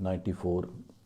94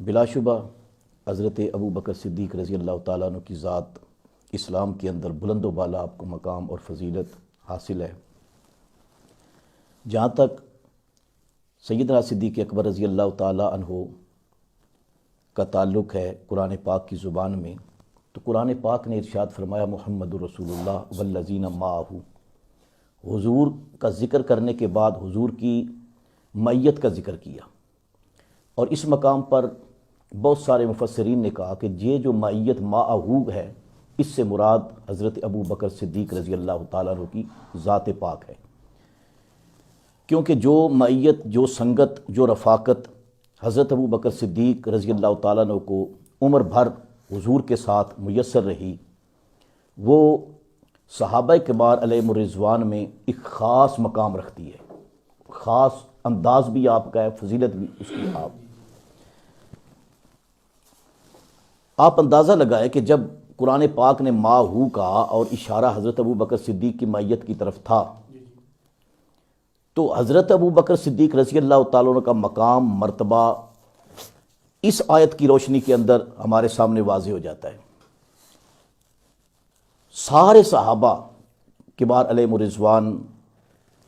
بلا شبہ حضرت ابو بکر صدیق رضی اللہ تعالیٰ عنہ کی ذات اسلام کے اندر بلند و بالا آپ کو مقام اور فضیلت حاصل ہے۔ جہاں تک سیدنا صدیق اکبر رضی اللہ تعالیٰ عنہ کا تعلق ہے قرآن پاک کی زبان میں، تو قرآن پاک نے ارشاد فرمایا محمد رسول اللہ والذین معہ۔ حضور کا ذکر کرنے کے بعد حضور کی معیت کا ذکر کیا، اور اس مقام پر بہت سارے مفسرین نے کہا کہ یہ جو معیت معہ ہے، اس سے مراد حضرت ابو بکر صدیق رضی اللہ تعالیٰ عنہ کی ذات پاک ہے، کیونکہ جو معیت، جو سنگت، جو رفاقت حضرت ابو بکر صدیق رضی اللہ تعالیٰ عنہ کو عمر بھر حضور کے ساتھ میسر رہی، وہ صحابہ کرام علیہم الرضوان میں ایک خاص مقام رکھتی ہے، خاص انداز بھی آپ کا ہے، فضیلت بھی اس کی آپ اندازہ لگائے کہ جب قرآن پاک نے ماہو کہا اور اشارہ حضرت ابو بکر صدیق کی معیت کی طرف تھا، تو حضرت ابو بکر صدیق رضی اللہ تعالیٰ عنہ کا مقام، مرتبہ اس آیت کی روشنی کے اندر ہمارے سامنے واضح ہو جاتا ہے۔ سارے صحابہ کبار علیہم الرضوان،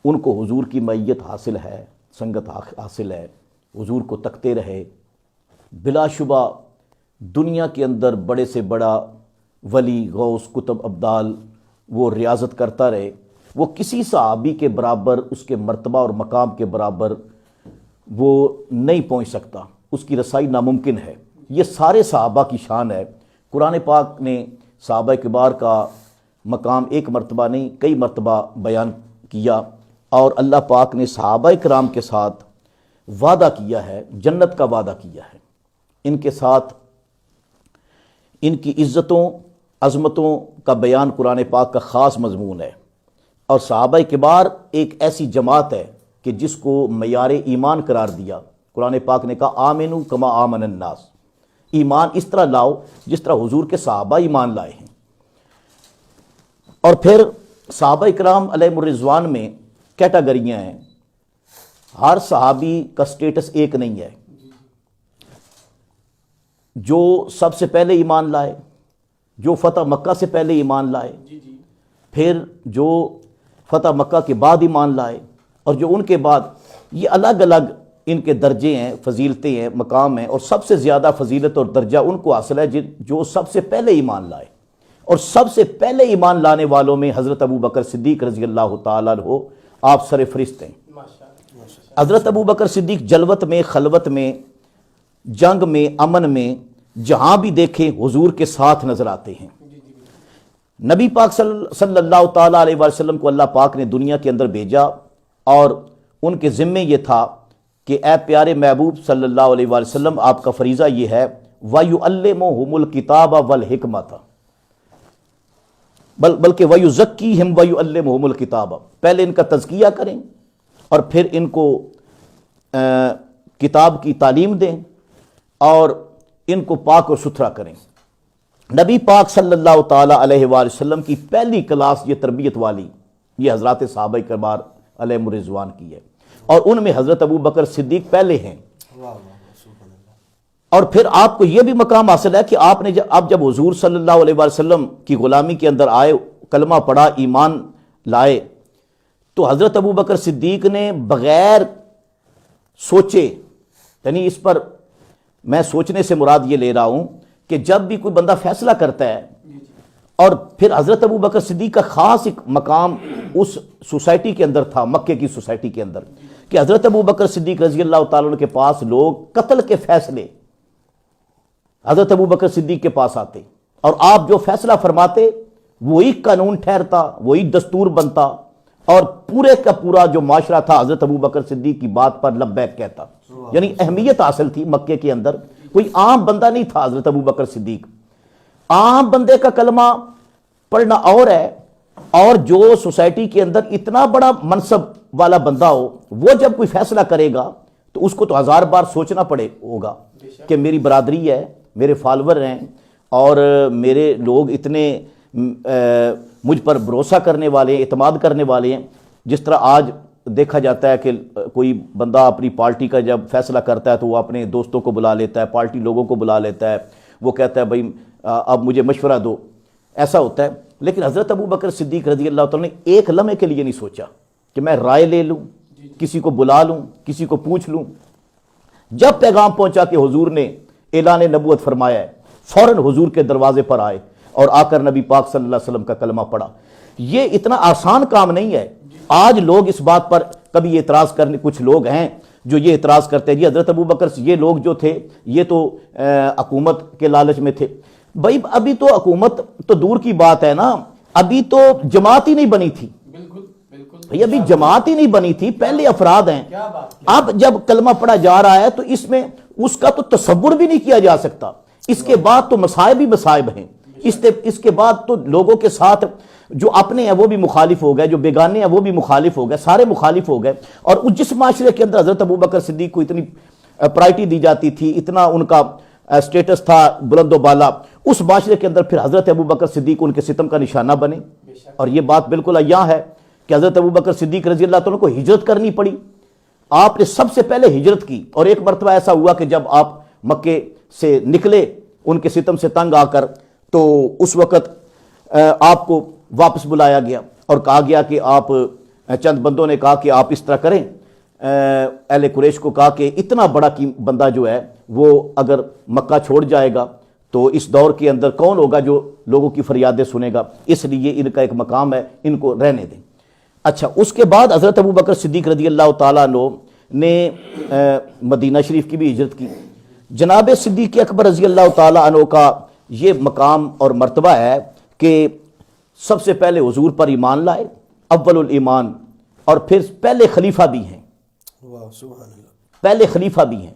ان کو حضور کی معیت حاصل ہے، سنگت حاصل ہے، حضور کو تکتے رہے۔ بلا شبہ دنیا کے اندر بڑے سے بڑا ولی، غوث، قطب، ابدال وہ ریاضت کرتا رہے، وہ کسی صحابی کے برابر، اس کے مرتبہ اور مقام کے برابر وہ نہیں پہنچ سکتا، اس کی رسائی ناممکن ہے۔ یہ سارے صحابہ کی شان ہے۔ قرآن پاک نے صحابہ کبار کا مقام ایک مرتبہ نہیں، کئی مرتبہ بیان کیا، اور اللہ پاک نے صحابہ کرام کے ساتھ وعدہ کیا ہے، جنت کا وعدہ کیا ہے۔ ان کے ساتھ ان کی عزتوں، عظمتوں کا بیان قرآن پاک کا خاص مضمون ہے، اور صحابہ کبار ایک ایسی جماعت ہے کہ جس کو معیار ایمان قرار دیا۔ قرآن پاک نے کہا آمنو کما آمن الناس، ایمان اس طرح لاؤ جس طرح حضور کے صحابہ ایمان لائے ہیں۔ اور پھر صحابہ کرام علیہم الرضوان میں کیٹاگریاں ہیں، ہر صحابی کا سٹیٹس ایک نہیں ہے۔ جو سب سے پہلے ایمان لائے، جو فتح مکہ سے پہلے ایمان لائے، پھر جو فتح مکہ کے بعد ایمان لائے، اور جو ان کے بعد، یہ الگ الگ ان کے درجے ہیں، فضیلتیں ہیں، مقام ہیں، اور سب سے زیادہ فضیلت اور درجہ ان کو حاصل ہے جو سب سے پہلے ایمان لائے۔ اور سب سے پہلے ایمان لانے والوں میں حضرت ابو بکر صدیق رضی اللہ تعالیٰ عنہ آپ سر فہرست ہیں۔ حضرت ابو بکر صدیق جلوت میں، خلوت میں، جنگ میں، امن میں، جہاں بھی دیکھیں حضور کے ساتھ نظر آتے ہیں۔ نبی پاک صلی اللہ تعالیٰ علیہ وسلم کو اللہ پاک نے دنیا کے اندر بھیجا، اور ان کے ذمے یہ تھا کہ اے پیارے محبوب صلی اللہ علیہ وسلم، آپ کا فریضہ یہ ہے وَيُعَلِّمُهُمُ الْكِتَابَ وَالْحِكْمَةَ، بلکہ وَيُزَكِّيهِمْ وَيُعَلِّمُهُمُ الْكِتَابَ، پہلے ان کا تزکیہ کریں اور پھر ان کو کتاب کی تعلیم دیں اور ان کو پاک اور ستھرا کریں۔ نبی پاک صلی اللہ تعالیٰ علیہ وآلہ وسلم کی پہلی کلاس یہ تربیت والی، یہ حضرات صحابہ کرام علیہم الرضوان کی ہے، اور ان میں حضرت ابو بکر صدیق پہلے ہیں۔ اور پھر آپ کو یہ بھی مقام حاصل ہے کہ آپ نے جب حضور صلی اللہ علیہ وآلہ وسلم کی غلامی کے اندر آئے، کلمہ پڑھا، ایمان لائے، تو حضرت ابو بکر صدیق نے بغیر سوچے، یعنی اس پر میں سوچنے سے مراد یہ لے رہا ہوں کہ جب بھی کوئی بندہ فیصلہ کرتا ہے، اور پھر حضرت ابو بکر صدیق کا خاص ایک مقام اس سوسائٹی کے اندر تھا، مکے کی سوسائٹی کے اندر، کہ حضرت ابو بکر صدیق رضی اللہ تعالیٰ عنہ کے پاس لوگ قتل کے فیصلے حضرت ابو بکر صدیق کے پاس آتے، اور آپ جو فیصلہ فرماتے وہی قانون ٹھہرتا، وہی دستور بنتا، اور پورے کا پورا جو معاشرہ تھا حضرت ابو بکر صدیق کی بات پر لبیک کہتا۔ یعنی اہمیت حاصل تھی مکے کے اندر، کوئی عام بندہ نہیں تھا حضرت ابو بکر صدیق۔ عام بندے کا کلمہ پڑھنا اور ہے، اور جو سوسائٹی کے اندر اتنا بڑا منصب والا بندہ ہو، وہ جب کوئی فیصلہ کرے گا تو اس کو تو ہزار بار سوچنا پڑے ہوگا کہ میری برادری ہے، میرے فالور ہیں، اور میرے لوگ اتنے مجھ پر بھروسہ کرنے والے ہیں، اعتماد کرنے والے ہیں۔ جس طرح آج دیکھا جاتا ہے کہ کوئی بندہ اپنی پارٹی کا جب فیصلہ کرتا ہے تو وہ اپنے دوستوں کو بلا لیتا ہے، پارٹی لوگوں کو بلا لیتا ہے، وہ کہتا ہے بھائی اب مجھے مشورہ دو، ایسا ہوتا ہے۔ لیکن حضرت ابوبکر صدیق رضی اللہ تعالیٰ نے ایک لمحے کے لیے نہیں سوچا کہ میں رائے لے لوں، کسی کو بلا لوں، کسی کو پوچھ لوں۔ جب پیغام پہنچا کہ حضور نے اعلان نبوت فرمایا ہے، فوراً حضور کے دروازے پر آئے اور آ کر نبی پاک صلی اللہ علیہ وسلم کا کلمہ پڑھا۔ یہ اتنا آسان کام نہیں ہے۔ آج لوگ اس بات پر کبھی اعتراض کرنے، کچھ لوگ ہیں جو یہ اعتراض کرتے ہیں جی حضرت ابوبکر یہ لوگ جو تھے یہ تو حکومت کے لالچ میں تھے۔ بھائی ابھی تو حکومت تو دور کی بات ہے نا، ابھی تو جماعت ہی نہیں بنی تھی، بھئی ابھی جماعت ہی نہیں بنی تھی، پہلے افراد ہیں۔ اب جب کلمہ پڑھا جا رہا ہے تو اس میں اس کا تو تصور بھی نہیں کیا جا سکتا۔ اس کے بعد تو مصائب ہی مصائب ہیں، اس کے بعد تو لوگوں کے ساتھ جو اپنے ہیں وہ بھی مخالف ہو گئے، جو بیگانے ہیں وہ بھی مخالف ہو گئے، سارے مخالف ہو گئے۔ اور جس معاشرے کے اندر حضرت ابوبکر صدیق کو اتنی پرائرٹی دی جاتی تھی، اتنا ان کا سٹیٹس تھا بلند و بالا، اس معاشرے کے اندر پھر حضرت ابوبکر صدیق ان کے ستم کا نشانہ بنے۔ اور یہ بات بالکل عیاں ہے کہ حضرت ابوبکر صدیق رضی اللہ تعالیٰ کو ہجرت کرنی پڑی۔ آپ نے سب سے پہلے ہجرت کی، اور ایک مرتبہ ایسا ہوا کہ جب آپ مکے سے نکلے ان کے ستم سے تنگ آ کر، تو اس وقت آپ کو واپس بلایا گیا اور کہا گیا کہ آپ، چند بندوں نے کہا کہ آپ اس طرح کریں، اہل قریش کو کہا کہ اتنا بڑا بندہ جو ہے وہ اگر مکہ چھوڑ جائے گا تو اس دور کے اندر کون ہوگا جو لوگوں کی فریادیں سنے گا، اس لیے ان کا ایک مقام ہے، ان کو رہنے دیں۔ اچھا، اس کے بعد حضرت ابوبکر صدیق رضی اللہ تعالیٰ عنہ نے مدینہ شریف کی بھی ہجرت کی۔ جناب صدیق اکبر رضی اللہ تعالیٰ عنہ کا یہ مقام اور مرتبہ ہے کہ سب سے پہلے حضور پر ایمان لائے، اول الایمان، اور پھر پہلے خلیفہ بھی ہیں، پہلے خلیفہ بھی ہیں۔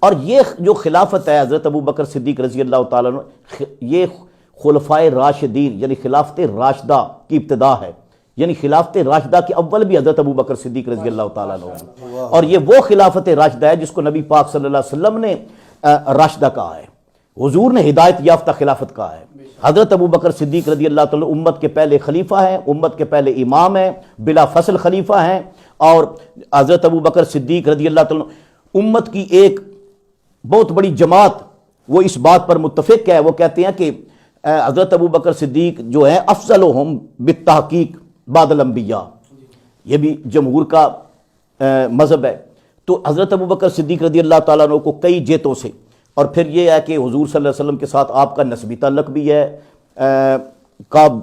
اور یہ جو خلافت ہے حضرت ابوبکر صدیق رضی اللہ تعالیٰ عنہ، یہ خلفائے راشدین یعنی خلافت راشدہ کی ابتدا ہے، یعنی خلافت راشدہ کے اول بھی حضرت ابوبکر صدیق رضی اللہ تعالیٰ عنہ، اور یہ وہ خلافت راشدہ ہے جس کو نبی پاک صلی اللہ علیہ وسلم نے راشدہ کہا ہے، حضور نے ہدایت یافتہ خلافت کہا ہے۔ حضرت ابوبکر صدیق رضی اللہ تعالیٰ امت کے پہلے خلیفہ ہیں، امت کے پہلے امام ہیں، بلا فصل خلیفہ ہیں۔ اور حضرت ابوبکر صدیق رضی اللہ تعالیٰ امت کی ایک بہت بڑی جماعت وہ اس بات پر متفق ہے، وہ کہتے ہیں کہ حضرت ابوبکر صدیق جو ہے افضلہم بالتحقیق بعد الانبیاء، یہ بھی جمہور کا مذہب ہے۔ تو حضرت ابوبکر صدیق رضی اللہ تعالیٰ عنہ کو کئی جہتوں سے، اور پھر یہ ہے کہ حضور صلی اللہ علیہ وسلم کے ساتھ آپ کا نسبی تعلق بھی ہے، کعب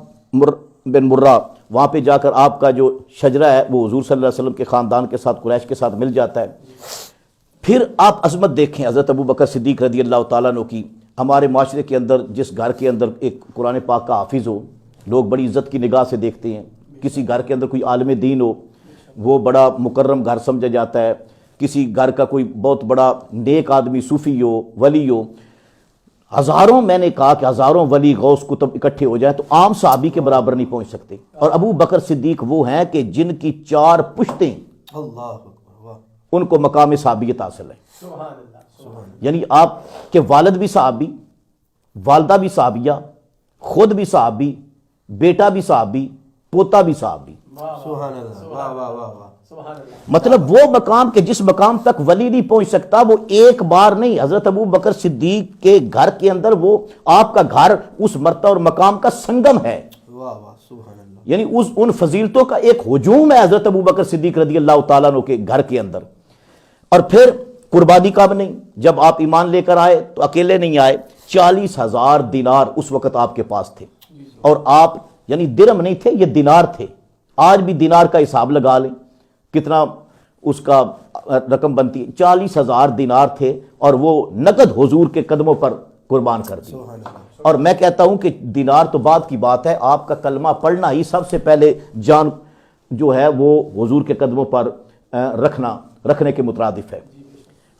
بن مرہ، وہاں پہ جا کر آپ کا جو شجرہ ہے وہ حضور صلی اللہ علیہ وسلم کے خاندان کے ساتھ، قریش کے ساتھ مل جاتا ہے۔ پھر آپ عظمت دیکھیں حضرت ابوبکر صدیق رضی اللہ تعالیٰ عنہ کی۔ ہمارے معاشرے کے اندر جس گھر کے اندر ایک قرآن پاک کا حافظ ہو، لوگ بڑی عزت کی نگاہ سے دیکھتے ہیں۔ کسی گھر کے اندر کوئی عالم دین ہو، وہ بڑا مکرم گھر سمجھا جاتا ہے۔ کسی گھر کا کوئی بہت بڑا نیک آدمی، صوفی ہو، ولی ہو، ہزاروں، میں نے کہا کہ ہزاروں ولی غوث کتب اکٹھے ہو جائیں تو عام صحابی کے برابر نہیں پہنچ سکتے۔ اور ابو بکر صدیق وہ ہیں کہ جن کی 4 پشتیں ان کو مقام صحابیت حاصل ہے۔ یعنی آپ کے والد بھی صحابی، والدہ بھی صحابیہ، خود بھی صحابی، بیٹا بھی صحابی، پوتا بھی صحابی۔ مطلب وہ مقام کہ جس مقام تک ولی نہیں پہنچ سکتا، وہ ایک بار نہیں، حضرت ابو بکر صدیق کے گھر کے اندر وہ آپ کا گھر اس مرتبہ اور مقام کا سنگم ہے۔ یعنی ان فضیلتوں کا ایک ہجوم ہے حضرت ابو بکر صدیق رضی اللہ تعالیٰ عنہ کے گھر کے اندر۔ اور پھر قربانی کب نہیں، جب آپ ایمان لے کر آئے تو اکیلے نہیں آئے، 40,000 دینار اس وقت آپ کے پاس تھے، اور آپ یعنی درہم نہیں تھے، یہ دینار تھے۔ آج بھی دینار کا حساب لگا لیں کتنا اس کا رقم بنتی ہے، 40,000 دینار تھے، اور وہ نقد حضور کے قدموں پر قربان کر دی۔ اور میں کہتا ہوں کہ دینار تو بعد کی بات ہے، آپ کا کلمہ پڑھنا ہی سب سے پہلے جان جو ہے وہ حضور کے قدموں پر رکھنے کے مترادف ہے۔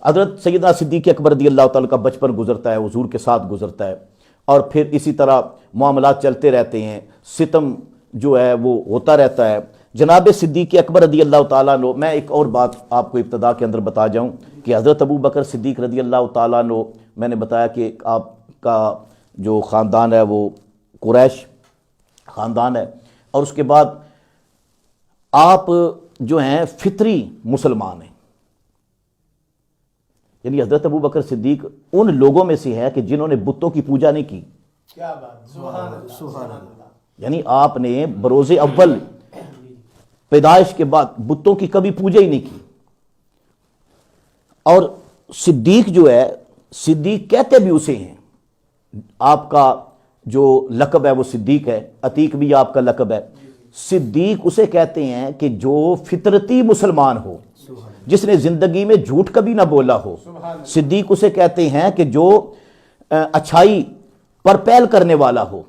حضرت سیدنا صدیق اکبر رضی اللہ تعالیٰ کا بچپن گزرتا ہے، حضور کے ساتھ گزرتا ہے، اور پھر اسی طرح معاملات چلتے رہتے ہیں، ستم جو ہے وہ ہوتا رہتا ہے۔ جناب صدیق اکبر رضی اللہ تعالیٰ عنہ، میں ایک اور بات آپ کو ابتدا کے اندر بتا جاؤں کہ حضرت ابو بکر صدیق رضی اللہ تعالیٰ عنہ، میں نے بتایا کہ آپ کا جو خاندان ہے وہ قریش خاندان ہے، اور اس کے بعد آپ جو ہیں فطری مسلمان ہیں، یعنی حضرت ابو بکر صدیق ان لوگوں میں سے ہے کہ جنہوں نے بتوں کی پوجا نہیں کی. کیا بات، سبحان اللہ، سبحان اللہ. یعنی آپ نے بروز اول پیدائش کے بعد بتوں کی کبھی پوجا ہی نہیں کی. اور صدیق جو ہے، صدیق کہتے بھی اسے ہیں، آپ کا جو لقب ہے وہ صدیق ہے، عتیق بھی آپ کا لقب ہے. صدیق اسے کہتے ہیں کہ جو فطرتی مسلمان ہو، جس نے زندگی میں جھوٹ کبھی نہ بولا ہو. صدیق اسے کہتے ہیں کہ جو اچھائی پر پہل کرنے والا ہو.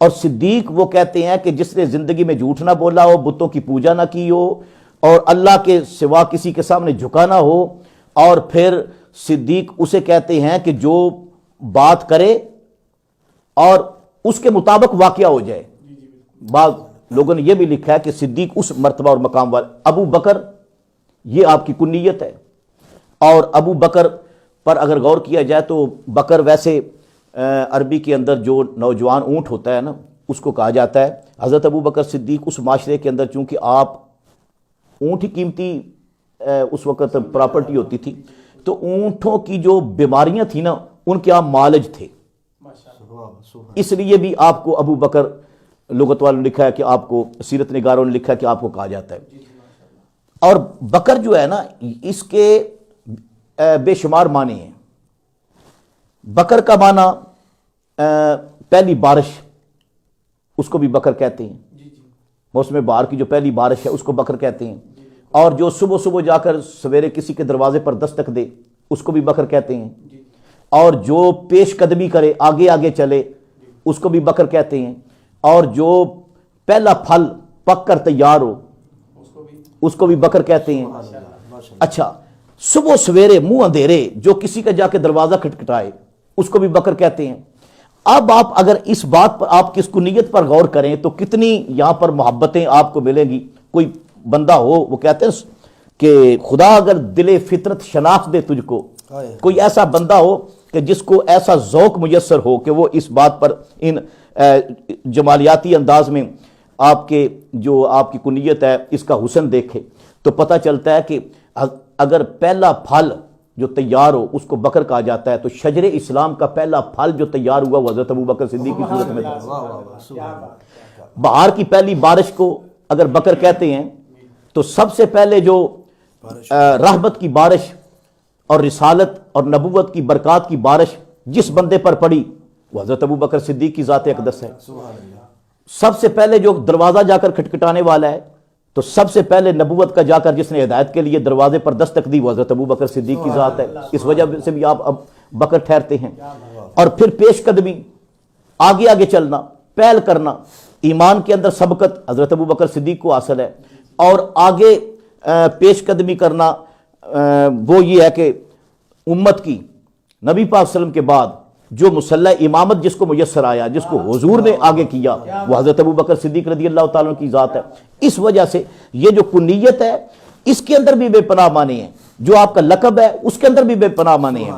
اور صدیق وہ کہتے ہیں کہ جس نے زندگی میں جھوٹ نہ بولا ہو، بتوں کی پوجا نہ کی ہو، اور اللہ کے سوا کسی کے سامنے جھکا نہ ہو. اور پھر صدیق اسے کہتے ہیں کہ جو بات کرے اور اس کے مطابق واقعہ ہو جائے. بعض لوگوں نے یہ بھی لکھا ہے کہ صدیق اس مرتبہ اور مقام والا. ابو بکر یہ آپ کی کنیت ہے. اور ابو بکر پر اگر غور کیا جائے تو بکر ویسے عربی کے اندر جو نوجوان اونٹ ہوتا ہے نا، اس کو کہا جاتا ہے. حضرت ابو بکر صدیق اس معاشرے کے اندر، چونکہ آپ اونٹ ہی قیمتی اس وقت پراپرٹی ہوتی تھی، تو اونٹوں کی جو بیماریاں تھیں نا، ان کے آپ مالج تھے. اس لیے بھی آپ کو ابو بکر، لغت والوں نے لکھا ہے کہ آپ کو، سیرت نگاروں نے لکھا ہے کہ آپ کو کہا جاتا ہے. اور بکر جو ہے نا، اس کے بے شمار معنی ہیں. بکر کا معنی پہلی بارش، اس کو بھی بکر کہتے ہیں. موسم بہار کی جو پہلی بارش ہے اس کو بکر کہتے ہیں. اور جو صبح صبح جا کر سویرے کسی کے دروازے پر دستک دے، اس کو بھی بکر کہتے ہیں. اور جو پیش قدمی کرے، آگے آگے چلے، اس کو بھی بکر کہتے ہیں. اور جو پہلا پھل پک کر تیار ہو، اس کو بھی بکر کہتے ہیں. اچھا، صبح سویرے منہ اندھیرے جو کسی کا جا کے دروازہ کھٹکھٹائے، اس کو بھی بکر کہتے ہیں. اب آپ اگر اس بات پر، آپ کی اس کنیت پر غور کریں تو کتنی یہاں پر محبتیں آپ کو ملیں گی. کوئی بندہ ہو، وہ کہتے ہیں کہ خدا اگر دل فطرت شناخت دے تجھ کو، کوئی ایسا بندہ ہو کہ جس کو ایسا ذوق میسر ہو کہ وہ اس بات پر، ان جمالیاتی انداز میں آپ کے جو آپ کی کنیت ہے اس کا حسن دیکھے، تو پتہ چلتا ہے کہ اگر پہلا پھل جو تیار ہو اس کو بکر کہا جاتا ہے. تو شجر اسلام کا پہلا پھل جو تیار ہوا وہ حضرت ابو بکر صدیق کی صورت میں تھا. بہار کی پہلی بارش کو اگر بکر کہتے ہیں تو سب سے پہلے جو رحمت کی بارش اور رسالت اور نبوت کی برکات کی بارش جس بندے پر پڑی وہ حضرت ابو بکر صدیق کی ذات اقدس ہے. سب سے پہلے جو دروازہ جا کر کھٹکھٹانے والا ہے، تو سب سے پہلے نبوت کا جا کر جس نے ہدایت کے لیے دروازے پر دستک دی وہ حضرت ابو بکر صدیق کی ذات ہے. اس وجہ سے بھی آپ اب بکر ٹھہرتے ہیں. اور پھر پیش قدمی، آگے آگے چلنا، پہل کرنا، ایمان کے اندر سبقت حضرت ابو بکر صدیق کو حاصل ہے. اور آگے پیش قدمی کرنا وہ یہ ہے کہ امت کی نبی پاک صلی اللہ علیہ وسلم کے بعد جو مسلح امامت جس کو میسر آیا، جس کو حضور نے آگے کیا، وہ حضرت ابو بکر صدیق رضی اللہ تعالیٰ کی ذات ہے. اس وجہ سے یہ جو کنیت ہے اس کے اندر بھی بے پناہ معنی ہیں. جو آپ کا لقب ہے اس کے اندر بھی بے پناہ معنی ہیں.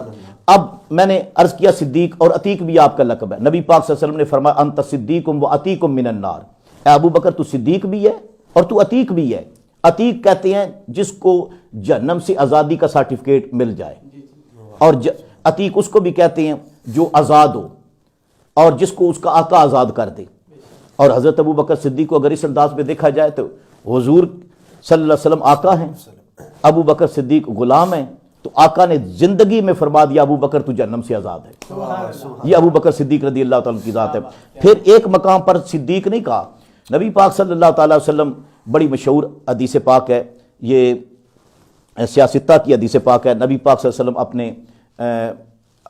اب میں نے عرض کیا صدیق اور عتیق بھی آپ کا لقب ہے. نبی پاک صلی اللہ علیہ وسلم نے فرمایا انت صدیقم و عتیقم من النار. اے ابو بکر تو صدیق بھی ہے اور تو عتیق بھی ہے. عتیق کہتے ہیں جس کو جہنم سے آزادی کا سرٹیفکیٹ مل جائے، اور عتیق اس کو بھی کہتے ہیں جو آزاد ہو اور جس کو اس کا آقا آزاد کر دے. اور حضرت ابو بکر صدیق کو اگر اس انداز میں دیکھا جائے تو حضور صلی اللہ علیہ وسلم آقا ہیں، ابو بکر صدیق غلام ہیں. تو آقا نے زندگی میں فرما دیا ابو بکر تو جہنم سے آزاد ہے. یہ ابو بکر صدیق رضی اللہ تعالیٰ کی ذات ہے. پھر ایک مقام پر صدیق نہیں کہا. نبی پاک صلی اللہ تعالیٰ وسلم، بڑی مشہور حدیث پاک ہے، یہ سیاستہ کی حدیث پاک ہے. نبی پاک صلی اللہ علیہ وسلم اپنے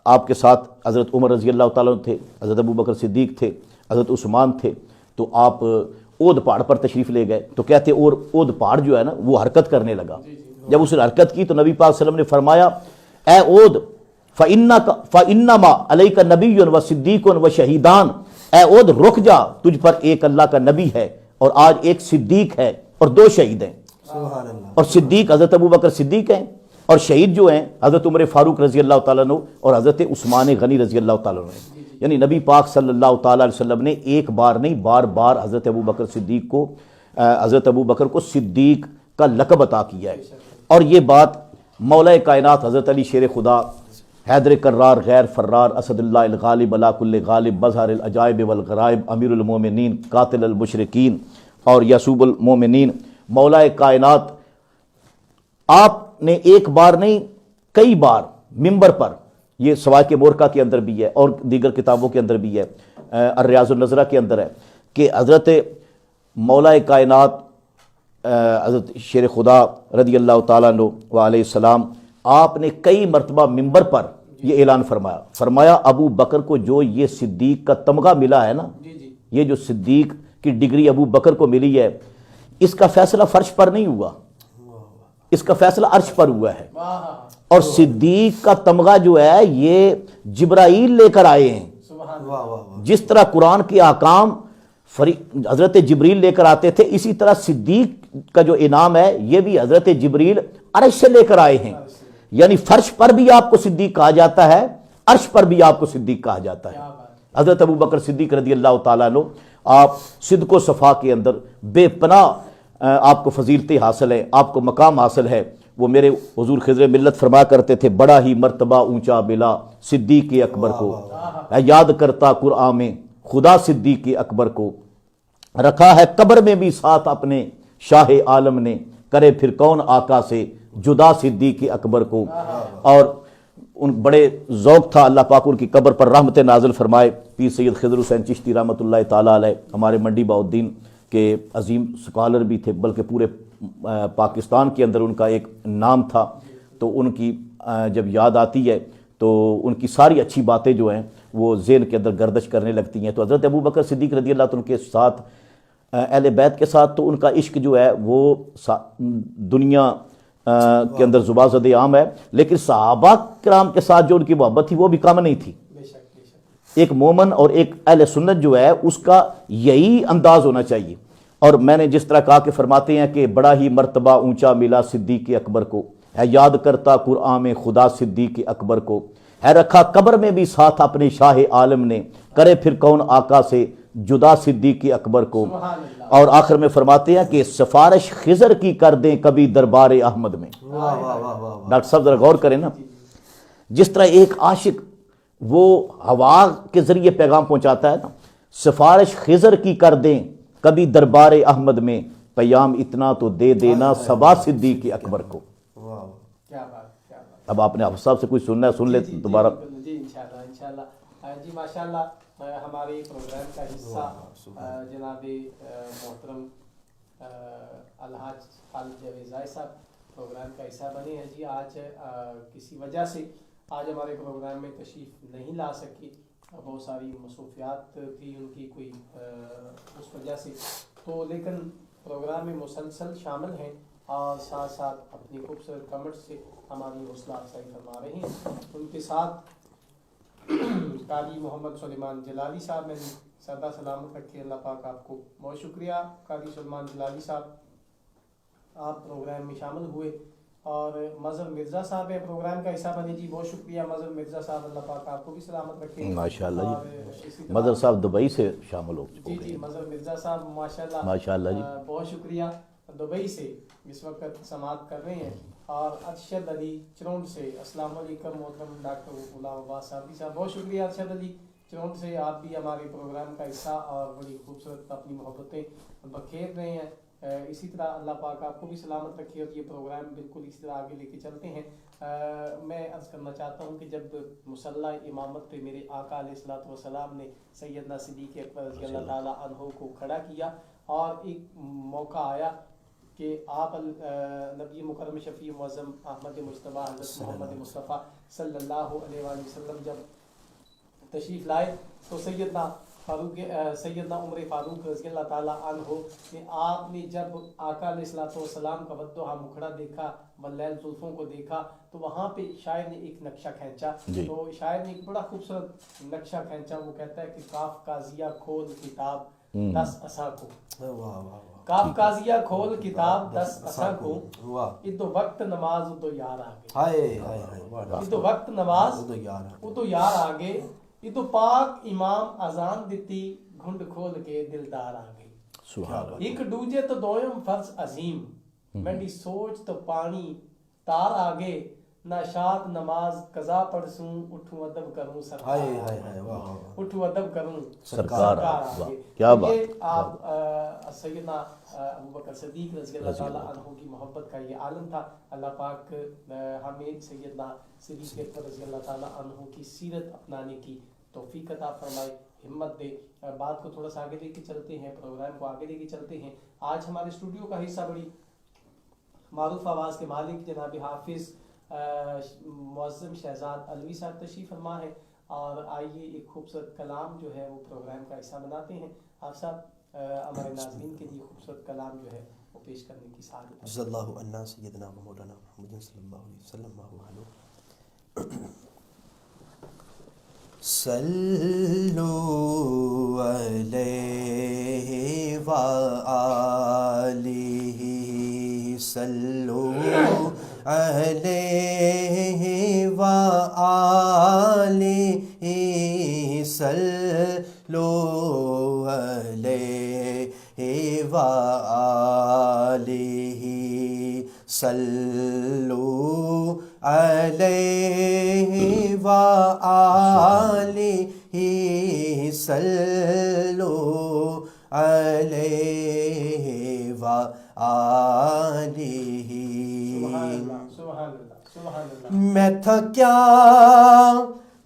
آپ کے ساتھ حضرت عمر رضی اللہ تعالیٰ تھے، حضرت ابو بکر صدیق تھے، حضرت عثمان تھے. تو آپ اود پہاڑ پر تشریف لے گئے تو کہتے اور اود پہاڑ جو ہے نا وہ حرکت کرنے لگا. جب اس نے حرکت کی تو نبی پاک صلی اللہ علیہ وسلم نے فرمایا اے اود فَإِنَّمَا عَلَيْكَ نَبِيٌّ وَصِدِّيقٌ وَشَهِيدَانِ. اے اود رک جا، تجھ پر ایک اللہ کا نبی ہے اور آج ایک صدیق ہے اور دو شہید ہیں. اور صدیق حضرت ابو بکر صدیق ہیں، اور شہید جو ہیں حضرت عمر فاروق رضی اللہ تعالیٰ عنہ اور حضرت عثمان غنی رضی اللہ تعالیٰ عنہ. یعنی نبی پاک صلی اللہ تعالیٰ علیہ وسلم نے ایک بار نہیں، بار بار حضرت ابو بکر صدیق کو، حضرت ابو بکر کو صدیق کا لقب عطا کیا ہے. اور یہ بات مولا کائنات حضرت علی شیر خدا، حیدر کرار غیر فرار، اسد اللہ الغالب علی کل غالب، بظہر العجائب والغرائب، امیر المومنین، قاتل المشرکین اور یسوب المومنین، مولا کائنات آپ نے ایک بار نہیں کئی بار ممبر پر، یہ سوائے مورکہ کے اندر بھی ہے اور دیگر کتابوں کے اندر بھی ہے، الریاض النظرہ کے اندر ہے، کہ حضرت مولا کائنات حضرت شیر خدا رضی اللہ تعالیٰ عنہ وعلیہ السلام آپ نے کئی مرتبہ ممبر پر یہ اعلان فرمایا ابو بکر کو جو یہ صدیق کا تمغہ ملا ہے نا، یہ جو صدیق کی ڈگری ابو بکر کو ملی ہے، اس کا فیصلہ فرش پر نہیں ہوا، اس کا فیصلہ عرش پر ہوا ہے. اور صدیق کا تمغہ جو ہے یہ جبرائیل لے کر آئے ہیں. جس طرح قرآن کے احکام حضرت جبریل لے کر آتے تھے، اسی طرح صدیق کا جو انعام ہے یہ بھی حضرت جبریل عرش سے لے کر آئے ہیں. یعنی فرش پر بھی آپ کو صدیق کہا جاتا ہے، عرش پر بھی آپ کو صدیق کہا جاتا ہے. حضرت ابو بکر صدیق رضی اللہ تعالیٰ عنہ، آپ صدق و صفا کے اندر بے پناہ آپ کو فضیلتیں حاصل ہیں، آپ کو مقام حاصل ہے. وہ میرے حضور خضر ملت فرمایا کرتے تھے بڑا ہی مرتبہ اونچا ملا صدیق اکبر کو، یاد کرتا قرآن میں خدا صدیق اکبر کو، رکھا ہے قبر میں بھی ساتھ اپنے شاہ عالم نے، کرے پھر کون آقا سے جدا صدیق اکبر کو. اور ان بڑے ذوق تھا اللہ پاک ان کی قبر پر رحمت نازل فرمائے. پیر سید خضر حسین چشتی رحمۃ اللہ تعالیٰ علیہ ہمارے منڈی بہاؤالدین کے عظیم سکالر بھی تھے، بلکہ پورے پاکستان کے اندر ان کا ایک نام تھا. تو ان کی جب یاد آتی ہے تو ان کی ساری اچھی باتیں جو ہیں وہ ذہن کے اندر گردش کرنے لگتی ہیں. تو حضرت ابو بکر صدیق رضی اللہ عنہ کے ساتھ، اہل بیت کے ساتھ تو ان کا عشق جو ہے وہ دنیا کے اندر زباں زد عام ہے، لیکن صحابہ کرام کے ساتھ جو ان کی محبت تھی وہ بھی کم نہیں تھی. ایک مومن اور ایک اہل سنت جو ہے اس کا یہی انداز ہونا چاہیے. اور میں نے جس طرح کہا کہ فرماتے ہیں کہ بڑا ہی مرتبہ اونچا ملا صدیق اکبر کو، ہے یاد کرتا قرآن میں خدا صدیق اکبر کو، ہے رکھا قبر میں بھی ساتھ اپنے شاہ عالم نے، کرے پھر کون آقا سے جدا صدیق اکبر کو. اور آخر میں فرماتے ہیں کہ سفارش خضر کی کر دیں کبھی دربار احمد میں. ڈاکٹر صاحب ذرا غور کریں نا، جس طرح ایک عاشق وہ ہوا کے ذریعے پیغام پہنچاتا ہے نا، سفارش خضر کی کر دیں کبھی دربار احمد میں، پیام اتنا تو دے دینا صبا صدیق اکبر کو. اب آپ نے حافظ صاحب سے کوئی سننا ہے سن لے دوبارہ. جی انشاءاللہ جی ماشاءاللہ ہمارے پروگرام کا حصہ جناب محترم الحاج خالد جاوید زاہد صاحب پروگرام کا حصہ بنے ہیں. جی آج کسی وجہ سے آج ہمارے پروگرام میں تشریف نہیں لا سکی، بہت ساری مصروفیات تھی ان کی کوئی اس وجہ سے، تو لیکن پروگرام میں مسلسل شامل ہیں اور ساتھ ساتھ اپنی خوبصورت کمنٹ سے ہماری حوصلہ افزائی فرما رہے ہیں. ان کے ساتھ قاری محمد سلیمان جلالی صاحب، میں سدا سلامت رکھے اللہ پاک آپ کو. بہت شکریہ قاری سلیمان جلالی صاحب، آپ پروگرام میں شامل ہوئے. اور مظہر مرزا صاحب ہے پروگرام کا حصہ بنے. جی بہت شکریہ مظہر مرزا صاحب، اللہ پاک آپ کو بھی سلامت رکھے. ماشاءاللہ جی مظہر صاحب دبئی سے شامل ہو جی جی مظہر مرزا صاحب ماشاءاللہ جی بہت شکریہ. دبئی سے اس وقت سماعت کر رہے ہیں. اور ارشد علی چرونڈ سے السلام علیکم. محترم ڈاکٹر غلام عباس صاحب بہت شکریہ ارشد علی چرونڈ سے، آپ بھی ہمارے پروگرام کا حصہ اور بڑی خوبصورت اپنی محبتیں بکھیر رہے ہیں. اسی طرح اللہ پاک آپ کو بھی سلامت رکھے اور یہ پروگرام بالکل اس طرح آگے لے کے چلتے ہیں. میں عرض کرنا چاہتا ہوں کہ جب مصلی امامت پہ میرے آقا علیہ الصلوۃ والسلام نے سیدنا صدیق اکبر رضی اللہ تعالیٰ عنہ کو کھڑا کیا اور ایک موقع آیا کہ آپ نبی مکرم شفیع معظم احمد مجتبیٰ حضرت محمد مصطفیٰ صلی اللہ علیہ وآلہ وسلم جب تشریف لائے تو سیدنا عمر فاروق رضی اللہ تعالیٰ عنہ نے آپ نے جب آقا علیہ الصلوۃ والسلام کا بدوحہ مکھڑا دیکھا، واللیل زلفوں کو دیکھا، تو وہاں پہ شاعر نے ایک نقشہ کھینچا. تو شاعر نے ایک بڑا خوبصورت نقشہ کھینچا. وہ کہتا ہے کہ کاف قاضیہ کھول کتاب 10 عصا کو، کاف قاضیہ کھول کتاب 10 عصا کو، ادو وقت نماز ادو یار آگے، ادو وقت نماز ادو یار آگے، ادو پاک امام اذان دیتی گھنڈ کھول کے دلدار آگے. ایک دوجے تو دویم فرض عظیم، منڈی سوچ تو پانی تار آگے، نہ شاد نماز قضا پڑھسوں، اٹھوں ادب کروں سرکار، اٹھوں ادب کروں سرکار آگے۔ کیا بات! یہ آپ سیدنا ابوبکر صدیق رضی اللہ تعالیٰ عنہ کی محبت کا یہ عالم تھا۔ اللہ پاک ہمیں سیدنا صدیق اکبر رضی اللہ تعالیٰ عنہ کی سیرت اپنانے کی توفیق عطا فرمائے، ہمت دے۔ بات کو تھوڑا سا آگے لے کے چلتے ہیں، پروگرام کو آگے لے کے چلتے ہیں۔ آج ہمارے اسٹوڈیو کا حصہ بڑی معروف آواز کے مالک جناب حافظ معظم شہزاد علوی صاحب تشریف فرما ہے، اور آئیے ایک خوبصورت کلام جو ہے وہ پروگرام کا حصہ بناتے ہیں۔ آپ صاحب ہمارے ناظرین کے لیے خوبصورت کلام جو ہے وہ پیش کرنے کی سعادت۔ جزا اللہ عنا سیدنا و مولانا محمد صلی اللہ علیہ وسلم صلو علیہ وآلہ، صلو علیہ وآلہ، صلو علیہ وآلہ، صلو علیہ وآلہ، صلو علیہ وآلہ۔ میں تھا کیا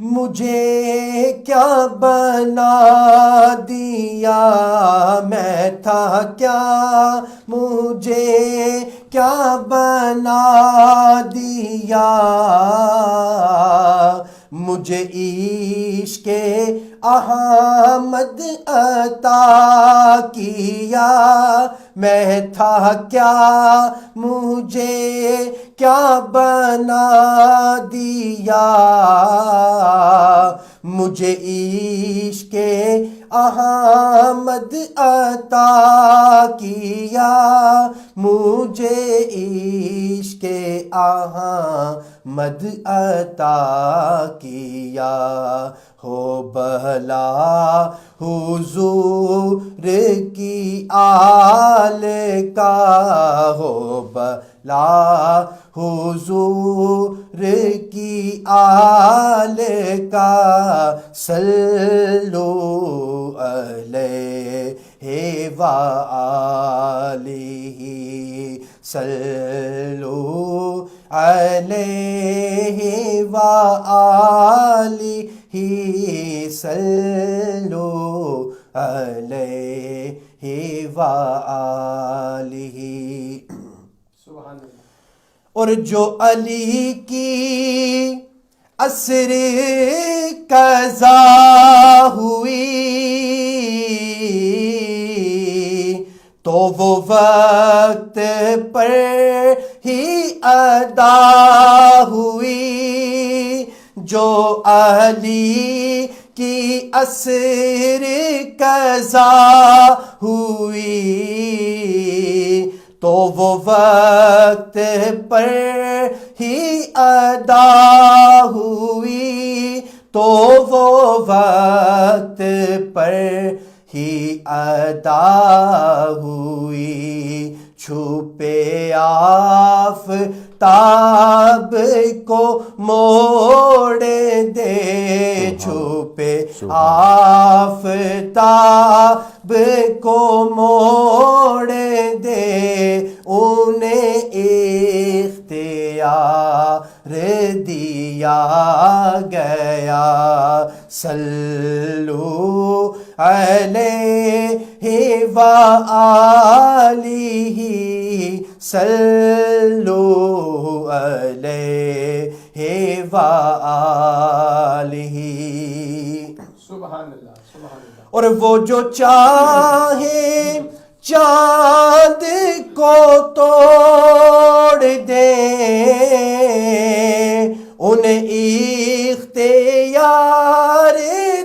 مجھے کیا بنا دیا، میں تھا کیا مجھے کیا بنا دیا، مجھے عشق احمد عطا کیا، میں تھا کیا مجھے کیا بنا دیا، مجھے عشق احمد عطا کیا، مجھے عشق احمد عطا کیا، ہو بھلا حضور کی آل کا، ہو بھلا حضور کی آل کا، صلو علیہ وآلہ، صلو علیہ وآلہ، صلو علیہ وآلہ۔ سبحان اللہ۔ اور جو علی کی عصر قضا ہوئی تو وہ وقت پر ہی ادا ہوئی، جو علی کی عصر قضا ہوئی تو وہ وقت پر ہی ادا ہوئی، تو وہ وقت پر ہی ادا ہوئی، چھپے آفتاب کو موڑ دے، چھپے آفتاب کو موڑ دے، انہیں اختیار دیا گیا، صلو علیہ وآلہ، صلو علیہ وآلہ۔ سبحان اللہ، سبحان اللہ۔ اور وہ جو چاہے چاند کو توڑ دے، انہیں اختیار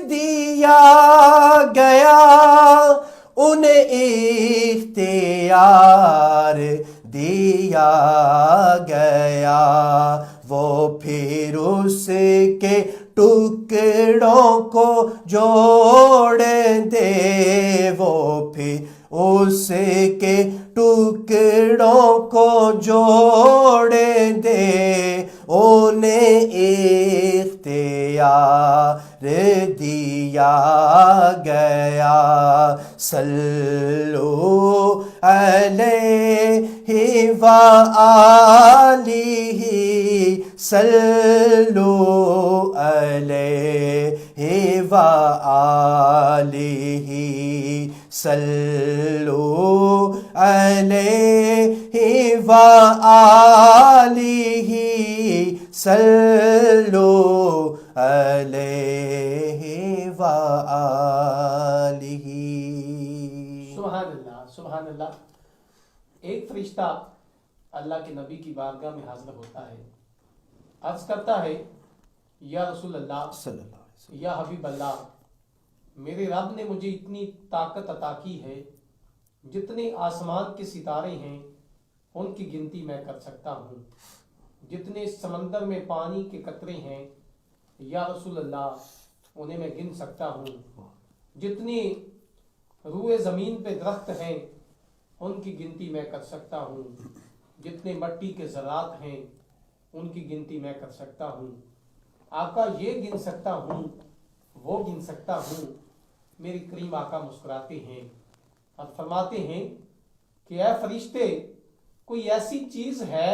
دیا گیا، انہیں اختیار دیا گیا، وہ پھر اس کے ٹکڑوں کو جوڑ دے، وہ پھر اس کے ٹکڑوں کو جوڑ دے انہیں اختیار دیا گیا صلو علیہ وآلہ صلو علیہ وآلہ صلو علیہ وآلہ صلو علیہ وآلہ۔ سبحان اللہ سبحان اللہ۔ ایک فرشتہ اللہ کے نبی کی بارگاہ میں حاضر ہوتا ہے، عرض کرتا ہے یا رسول اللہ صلی اللہ علیہ وسلم، یا حبیب اللہ، میرے رب نے مجھے اتنی طاقت عطا کی ہے، جتنے آسمان کے ستارے ہیں ان کی گنتی میں کر سکتا ہوں، جتنے سمندر میں پانی کے قطرے ہیں یا رسول اللہ انہیں میں گن سکتا ہوں، جتنی روئے زمین پہ درخت ہیں ان کی گنتی میں کر سکتا ہوں، جتنے مٹی کے ذرات ہیں ان کی گنتی میں کر سکتا ہوں۔ آقا یہ گن سکتا ہوں، وہ گن سکتا ہوں۔ میری کریم آقا مسکراتے ہیں اور فرماتے ہیں کہ اے فرشتے، کوئی ایسی چیز ہے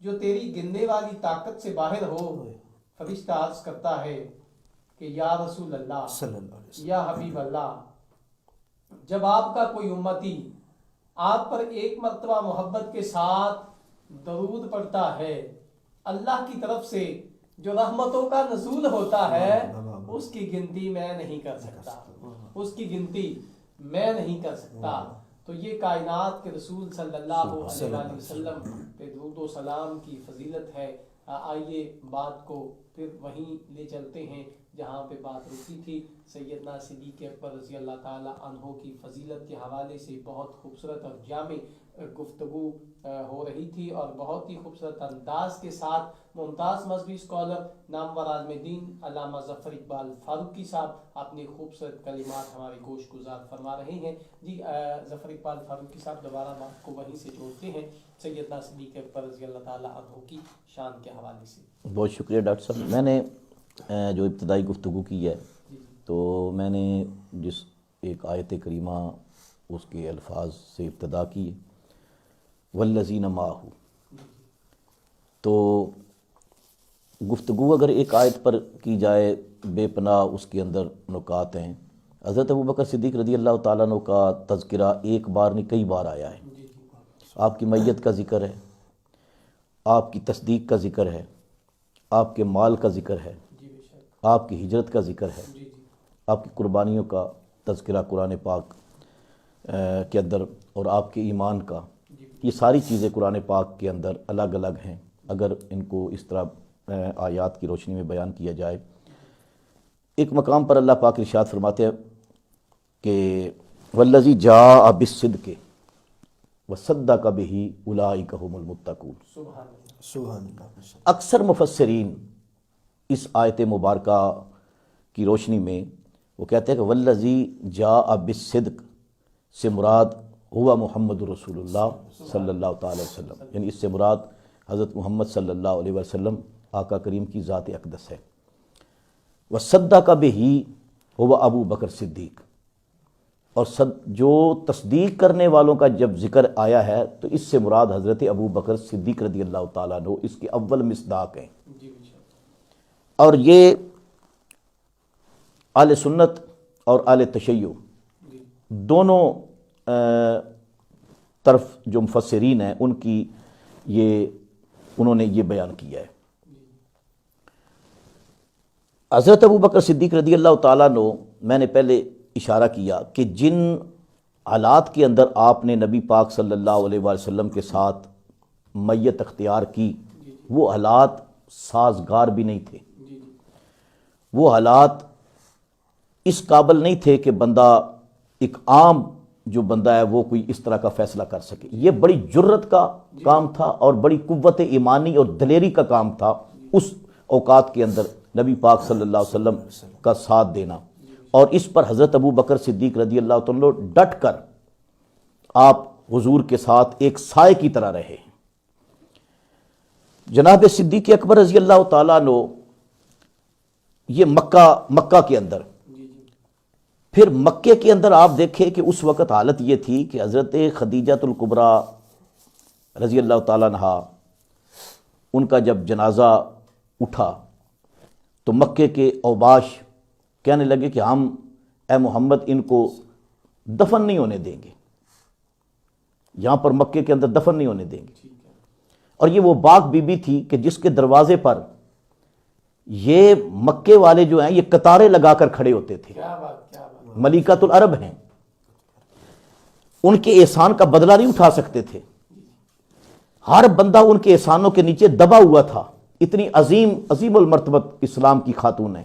جو تیری گننے والی طاقت سے باہر ہو؟ فرشتہ عرض کرتا ہے کہ یا رسول اللہ صلی اللہ علیہ وسلم، یا حبیب اللہ، جب آپ کا کوئی امتی آپ پر ایک مرتبہ محبت کے ساتھ درود پڑھتا ہے، اللہ کی طرف سے جو رحمتوں کا نزول ہوتا ہے اس کی گنتی میں نہیں کر سکتا، اس کی گنتی میں نہیں کر سکتا۔ تو یہ کائنات کے رسول صلی اللہ علیہ وسلم پہ درود و سلام کی فضیلت ہے۔ آئیے بات کو پھر وہیں لے چلتے ہیں جہاں پہ بات رکی تھی۔ سیدنا صدیق اکبر رضی اللہ تعالیٰ عنہ کی فضیلت کے حوالے سے بہت خوبصورت اور جامع گفتگو ہو رہی تھی، اور بہت ہی خوبصورت انداز کے ساتھ ممتاز مذہبی اسکالر نامور عالم دین علامہ ظفر اقبال فاروقی صاحب اپنی خوبصورت کلمات ہمارے گوش گزار فرما رہے ہیں۔ جی ظفر اقبال فاروقی صاحب دوبارہ بات کو وہیں سے جوڑتے ہیں سیدنا صدیق اکبر رضی اللہ تعالیٰ عنہ کی شان کے حوالے سے۔ بہت شکریہ ڈاکٹر صاحب۔ میں نے جو ابتدائی گفتگو کی ہے تو میں نے جس ایک آیت کریمہ اس کے الفاظ سے ابتدا کی والذین معہ، تو گفتگو اگر ایک آیت پر کی جائے بے پناہ اس کے اندر نکات ہیں۔ حضرت ابوبکر صدیق رضی اللہ تعالیٰ عنہ کا تذکرہ ایک بار نہیں کئی بار آیا ہے۔ آپ کی میت کا ذکر ہے، آپ کی تصدیق کا ذکر ہے، آپ کے مال کا ذکر ہے، آپ کی ہجرت کا ذکر ہے، آپ کی قربانیوں کا تذکرہ قرآن پاک کے اندر، اور آپ کے ایمان کا۔ یہ ساری چیزیں قرآن پاک کے اندر الگ الگ ہیں۔ اگر ان کو اس طرح آیات کی روشنی میں بیان کیا جائے، ایک مقام پر اللہ پاک ارشاد فرماتے ہیں کہ والذی جاء بالصدق وصدق بہ اولئک هم المتقون۔ سبحان اللہ۔ اکثر مفسرین اس آیت مبارکہ کی روشنی میں وہ کہتے ہیں کہ والذی جاء بالصدق سے مراد ہوا محمد رسول اللہ صلی اللہ تعالی وسلم، یعنی اس سے مراد حضرت محمد صلی اللہ علیہ وسلم آقا کریم کی ذات اقدس ہے۔ وصدق بہ ہوا ابو بکر صدیق، اور جو تصدیق کرنے والوں کا جب ذکر آیا ہے تو اس سے مراد حضرت ابو بکر صدیق رضی اللہ تعالیٰ عنہ اس کے اول مصداق ہیں۔ اور یہ اہل سنت اور اہل تشیع دونوں طرف جو مفسرین ہیں ان کی انہوں نے یہ بیان کیا ہے۔ حضرت ابو بکر صدیق رضی اللہ تعالیٰ عنہ، میں نے پہلے اشارہ کیا کہ جن حالات کے اندر آپ نے نبی پاک صلی اللہ علیہ وسلم کے ساتھ میت اختیار کی، وہ حالات سازگار بھی نہیں تھے، وہ حالات اس قابل نہیں تھے کہ بندہ ایک عام جو بندہ ہے وہ کوئی اس طرح کا فیصلہ کر سکے۔ یہ بڑی جرت کا کام تھا اور بڑی قوت ایمانی اور دلیری کا کام تھا اس اوقات کے اندر نبی پاک صلی اللہ علیہ وسلم کا ساتھ دینا، اور اس پر حضرت ابو بکر صدیق رضی اللہ تعالیٰ ڈٹ کر آپ حضور کے ساتھ ایک سائے کی طرح رہے. جناب صدیق اکبر رضی اللہ تعالیٰ عنہ یہ مکہ کے اندر، پھر مکے کے اندر آپ دیکھیں کہ اس وقت حالت یہ تھی کہ حضرت خدیجہ الکبریٰ رضی اللہ تعالیٰ عنہا ان کا جب جنازہ اٹھا تو مکے کے اوباش کہنے لگے کہ ہم اے محمد ان کو دفن نہیں ہونے دیں گے، یہاں پر مکے کے اندر دفن نہیں ہونے دیں گے. اور یہ وہ باغ بی بی تھی کہ جس کے دروازے پر یہ مکے والے جو ہیں یہ قطاریں لگا کر کھڑے ہوتے تھے. ملکۃ العرب ہیں، ان کے احسان کا بدلہ نہیں اٹھا سکتے تھے. ہر بندہ ان کے احسانوں کے نیچے دبا ہوا تھا. اتنی عظیم المرتبت اسلام کی خاتون ہیں.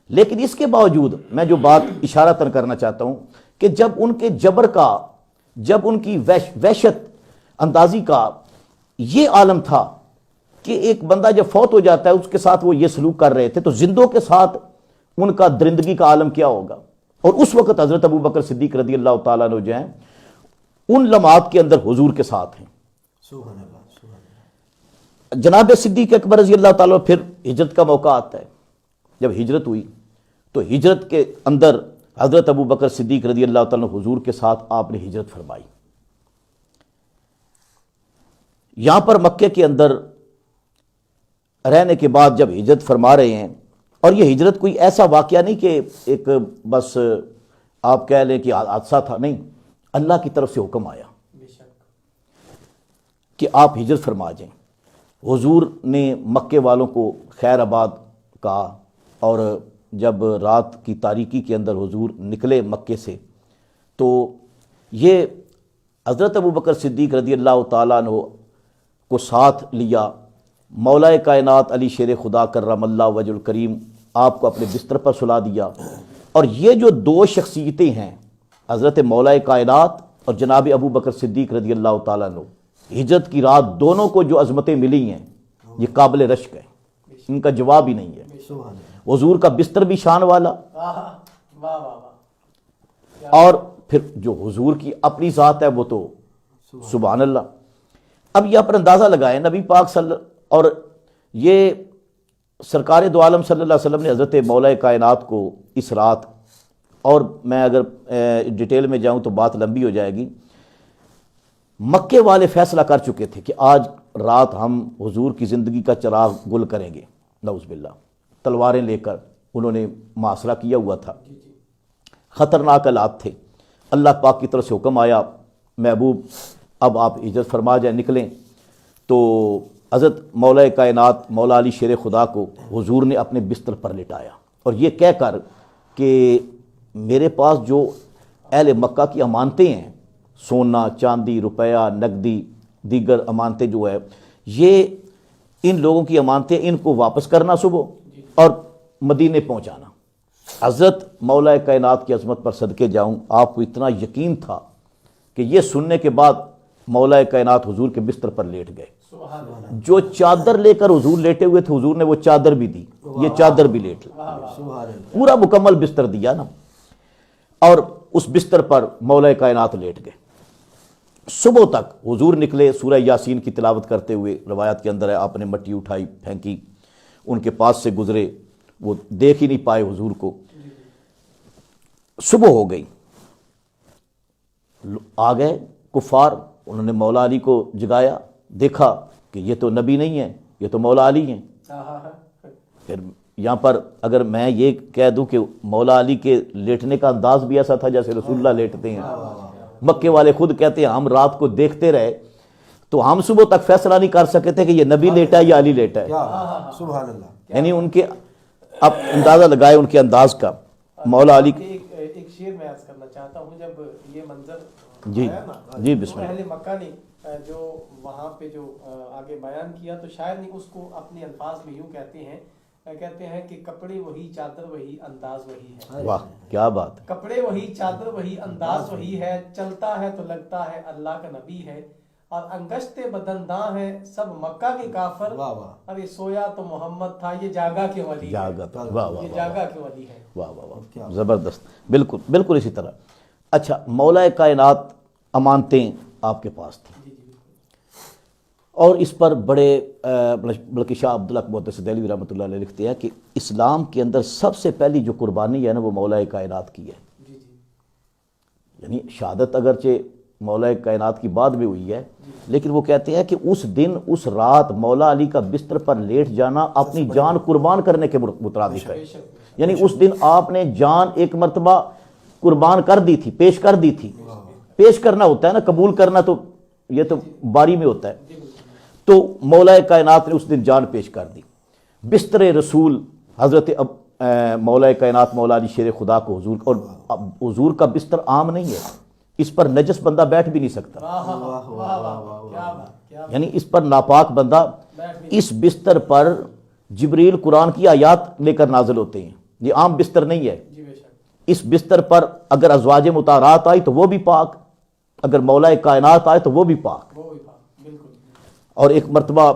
لیکن اس کے باوجود میں جو بات اشارتاً کرنا چاہتا ہوں کہ جب ان کے جبر کا، جب ان کی وحشت اندازی کا یہ عالم تھا کہ ایک بندہ جب فوت ہو جاتا ہے اس کے ساتھ وہ یہ سلوک کر رہے تھے، تو زندوں کے ساتھ ان کا درندگی کا عالم کیا ہوگا. اور اس وقت حضرت ابو بکر صدیق رضی اللہ تعالیٰ عنہ جو ہیں ان لمحات کے اندر حضور کے ساتھ ہیں. سبحان اللہ. جناب صدیق اکبر رضی اللہ تعالیٰ پھر ہجرت کا موقع آتا ہے. جب ہجرت ہوئی تو ہجرت کے اندر حضرت ابو بکر صدیق رضی اللہ تعالیٰ حضور کے ساتھ آپ نے ہجرت فرمائی. یہاں پر مکے کے اندر رہنے کے بعد جب ہجرت فرما رہے ہیں، اور یہ ہجرت کوئی ایسا واقعہ نہیں کہ ایک بس آپ کہہ لیں کہ حادثہ تھا، نہیں، اللہ کی طرف سے حکم آیا کہ آپ ہجرت فرما جائیں. حضور نے مکے والوں کو خیر آباد کہا، اور جب رات کی تاریکی کے اندر حضور نکلے مکے سے تو یہ حضرت ابو بکر صدیق رضی اللہ تعالیٰ عنہ کو ساتھ لیا. مولا کائنات علی شیر خدا کرم اللہ وجہ الکریم آپ کو اپنے بستر پر سلا دیا. اور یہ جو دو شخصیتیں ہیں حضرت مولا کائنات اور جناب ابو بکر صدیق رضی اللہ تعالیٰ عنہ، ہجرت کی رات دونوں کو جو عظمتیں ملی ہیں یہ قابل رشک ہے، ان کا جواب ہی نہیں ہے. حضور کا بستر بھی شان والا، اور پھر جو حضور کی اپنی ذات ہے وہ تو سبحان اللہ. اب یہ اپنا اندازہ لگائیں، نبی پاک اور یہ سرکار دو عالم صلی اللہ علیہ وسلم نے حضرت مولا کائنات کو اس رات، اور میں اگر ڈیٹیل میں جاؤں تو بات لمبی ہو جائے گی، مکے والے فیصلہ کر چکے تھے کہ آج رات ہم حضور کی زندگی کا چراغ گل کریں گے. نعوذ باللہ، تلواریں لے کر انہوں نے محاصرہ کیا ہوا تھا. خطرناک حالات تھے. اللہ پاک کی طرف سے حکم آیا، محبوب اب آپ ہجرت فرما جائیں، نکلیں. تو حضرت مولا کائنات مولا علی شیر خدا کو حضور نے اپنے بستر پر لٹایا، اور یہ کہہ کر کہ میرے پاس جو اہل مکہ کی امانتیں ہیں، سونا چاندی روپیہ نقدی دیگر امانتیں جو ہے، یہ ان لوگوں کی امانتیں، ان کو واپس کرنا صبح اور مدینے پہنچانا. حضرت مولا کائنات کی عظمت پر صدقے جاؤں، آپ کو اتنا یقین تھا کہ یہ سننے کے بعد مولا کائنات حضور کے بستر پر لیٹ گئے. جو چادر لے کر حضور لیٹے ہوئے تھے حضور نے وہ چادر بھی دی، یہ چادر بھی لیٹ پورا مکمل بستر دیا نا، اور اس بستر پر مولا کائنات لیٹ گئے. صبح تک حضور نکلے سورہ یاسین کی تلاوت کرتے ہوئے. روایت کے اندر ہے آپ نے مٹی اٹھائی پھینکی، ان کے پاس سے گزرے، وہ دیکھ ہی نہیں پائے حضور کو. صبح ہو گئی، آ گئے کفار، انہوں نے مولا علی کو جگایا، دیکھا کہ یہ تو نبی نہیں ہے، یہ تو مولا علی ہیں. پھر یہاں پر اگر میں یہ کہہ دوں کہ مولا علی کے لیٹنے کا انداز بھی ایسا تھا جیسے رسول اللہ لیٹتے ہیں. مکے والے خود کہتے ہیں ہم رات کو دیکھتے رہے تو ہم صبح تک فیصلہ نہیں کر سکے تھے کہ یہ نبی لیٹا ہے یا علی لیٹا ہے. سبحان اللہ. یعنی ان کے اب اندازہ لگائے ان کے انداز کا. مولا علی ایک شعر میں عرض کرنا چاہتا ہوں، جب یہ منظر جی جی بسم اللہ، اہل مکہ نے جو وہاں پہ جو آگے بیان کیا تو شاید نہیں اس کو اپنے الفاظ میں یوں کہتے ہیں کہ کپڑے وہی چادر وہی انداز وہی ہے. واہ کیا بات ہے. کپڑے وہی چادر وہی انداز وہی ہے، چلتا ہے تو لگتا ہے اللہ کا نبی ہے، اور انگشت بدنداں ہیں سب مکہ کے کافر، ارے سویا تو محمد تھا یہ جاگا کے ولی ہے. یہ جاگا کے ولی ہے. واہ واہ واہ، زبردست. بالکل بالکل اسی طرح. اچھا، مولا کائنات امانتیں آپ کے پاس تھی. اور اس پر بڑے بلکہ شاہ عبداللہ محدث دہلوی رحمۃ اللہ علیہ لکھتے ہیں کہ اسلام کے اندر سب سے پہلی جو قربانی ہے نا وہ مولا کائنات کی ہے. یعنی شہادت اگرچہ مولا کائنات کی بعد میں ہوئی ہے، لیکن وہ کہتے ہیں کہ اس دن اس رات مولا علی کا بستر پر لیٹ جانا اپنی جان قربان کرنے کے مترادف ہے. یعنی اس دن آپ نے جان ایک مرتبہ قربان کر دی تھی، پیش کر دی تھی. پیش کرنا ہوتا ہے نا، قبول کرنا تو یہ تو باری میں ہوتا ہے. تو مولا کائنات نے اس دن جان پیش کر دی. بستر رسول حضرت مولا کائنات مولا علی شیر خدا کو حضور، اور حضور کا بستر عام نہیں ہے، اس پر نجس بندہ بیٹھ بھی نہیں سکتا. یعنی اس پر ناپاک بندہ، اس بستر پر جبریل قرآن کی آیات لے کر نازل ہوتے ہیں، یہ عام بستر نہیں ہے. اس بستر پر اگر ازواج مطہرات آئی تو وہ بھی پاک، اگر مولا کائنات آئے تو وہ بھی پاک. اور ایک مرتبہ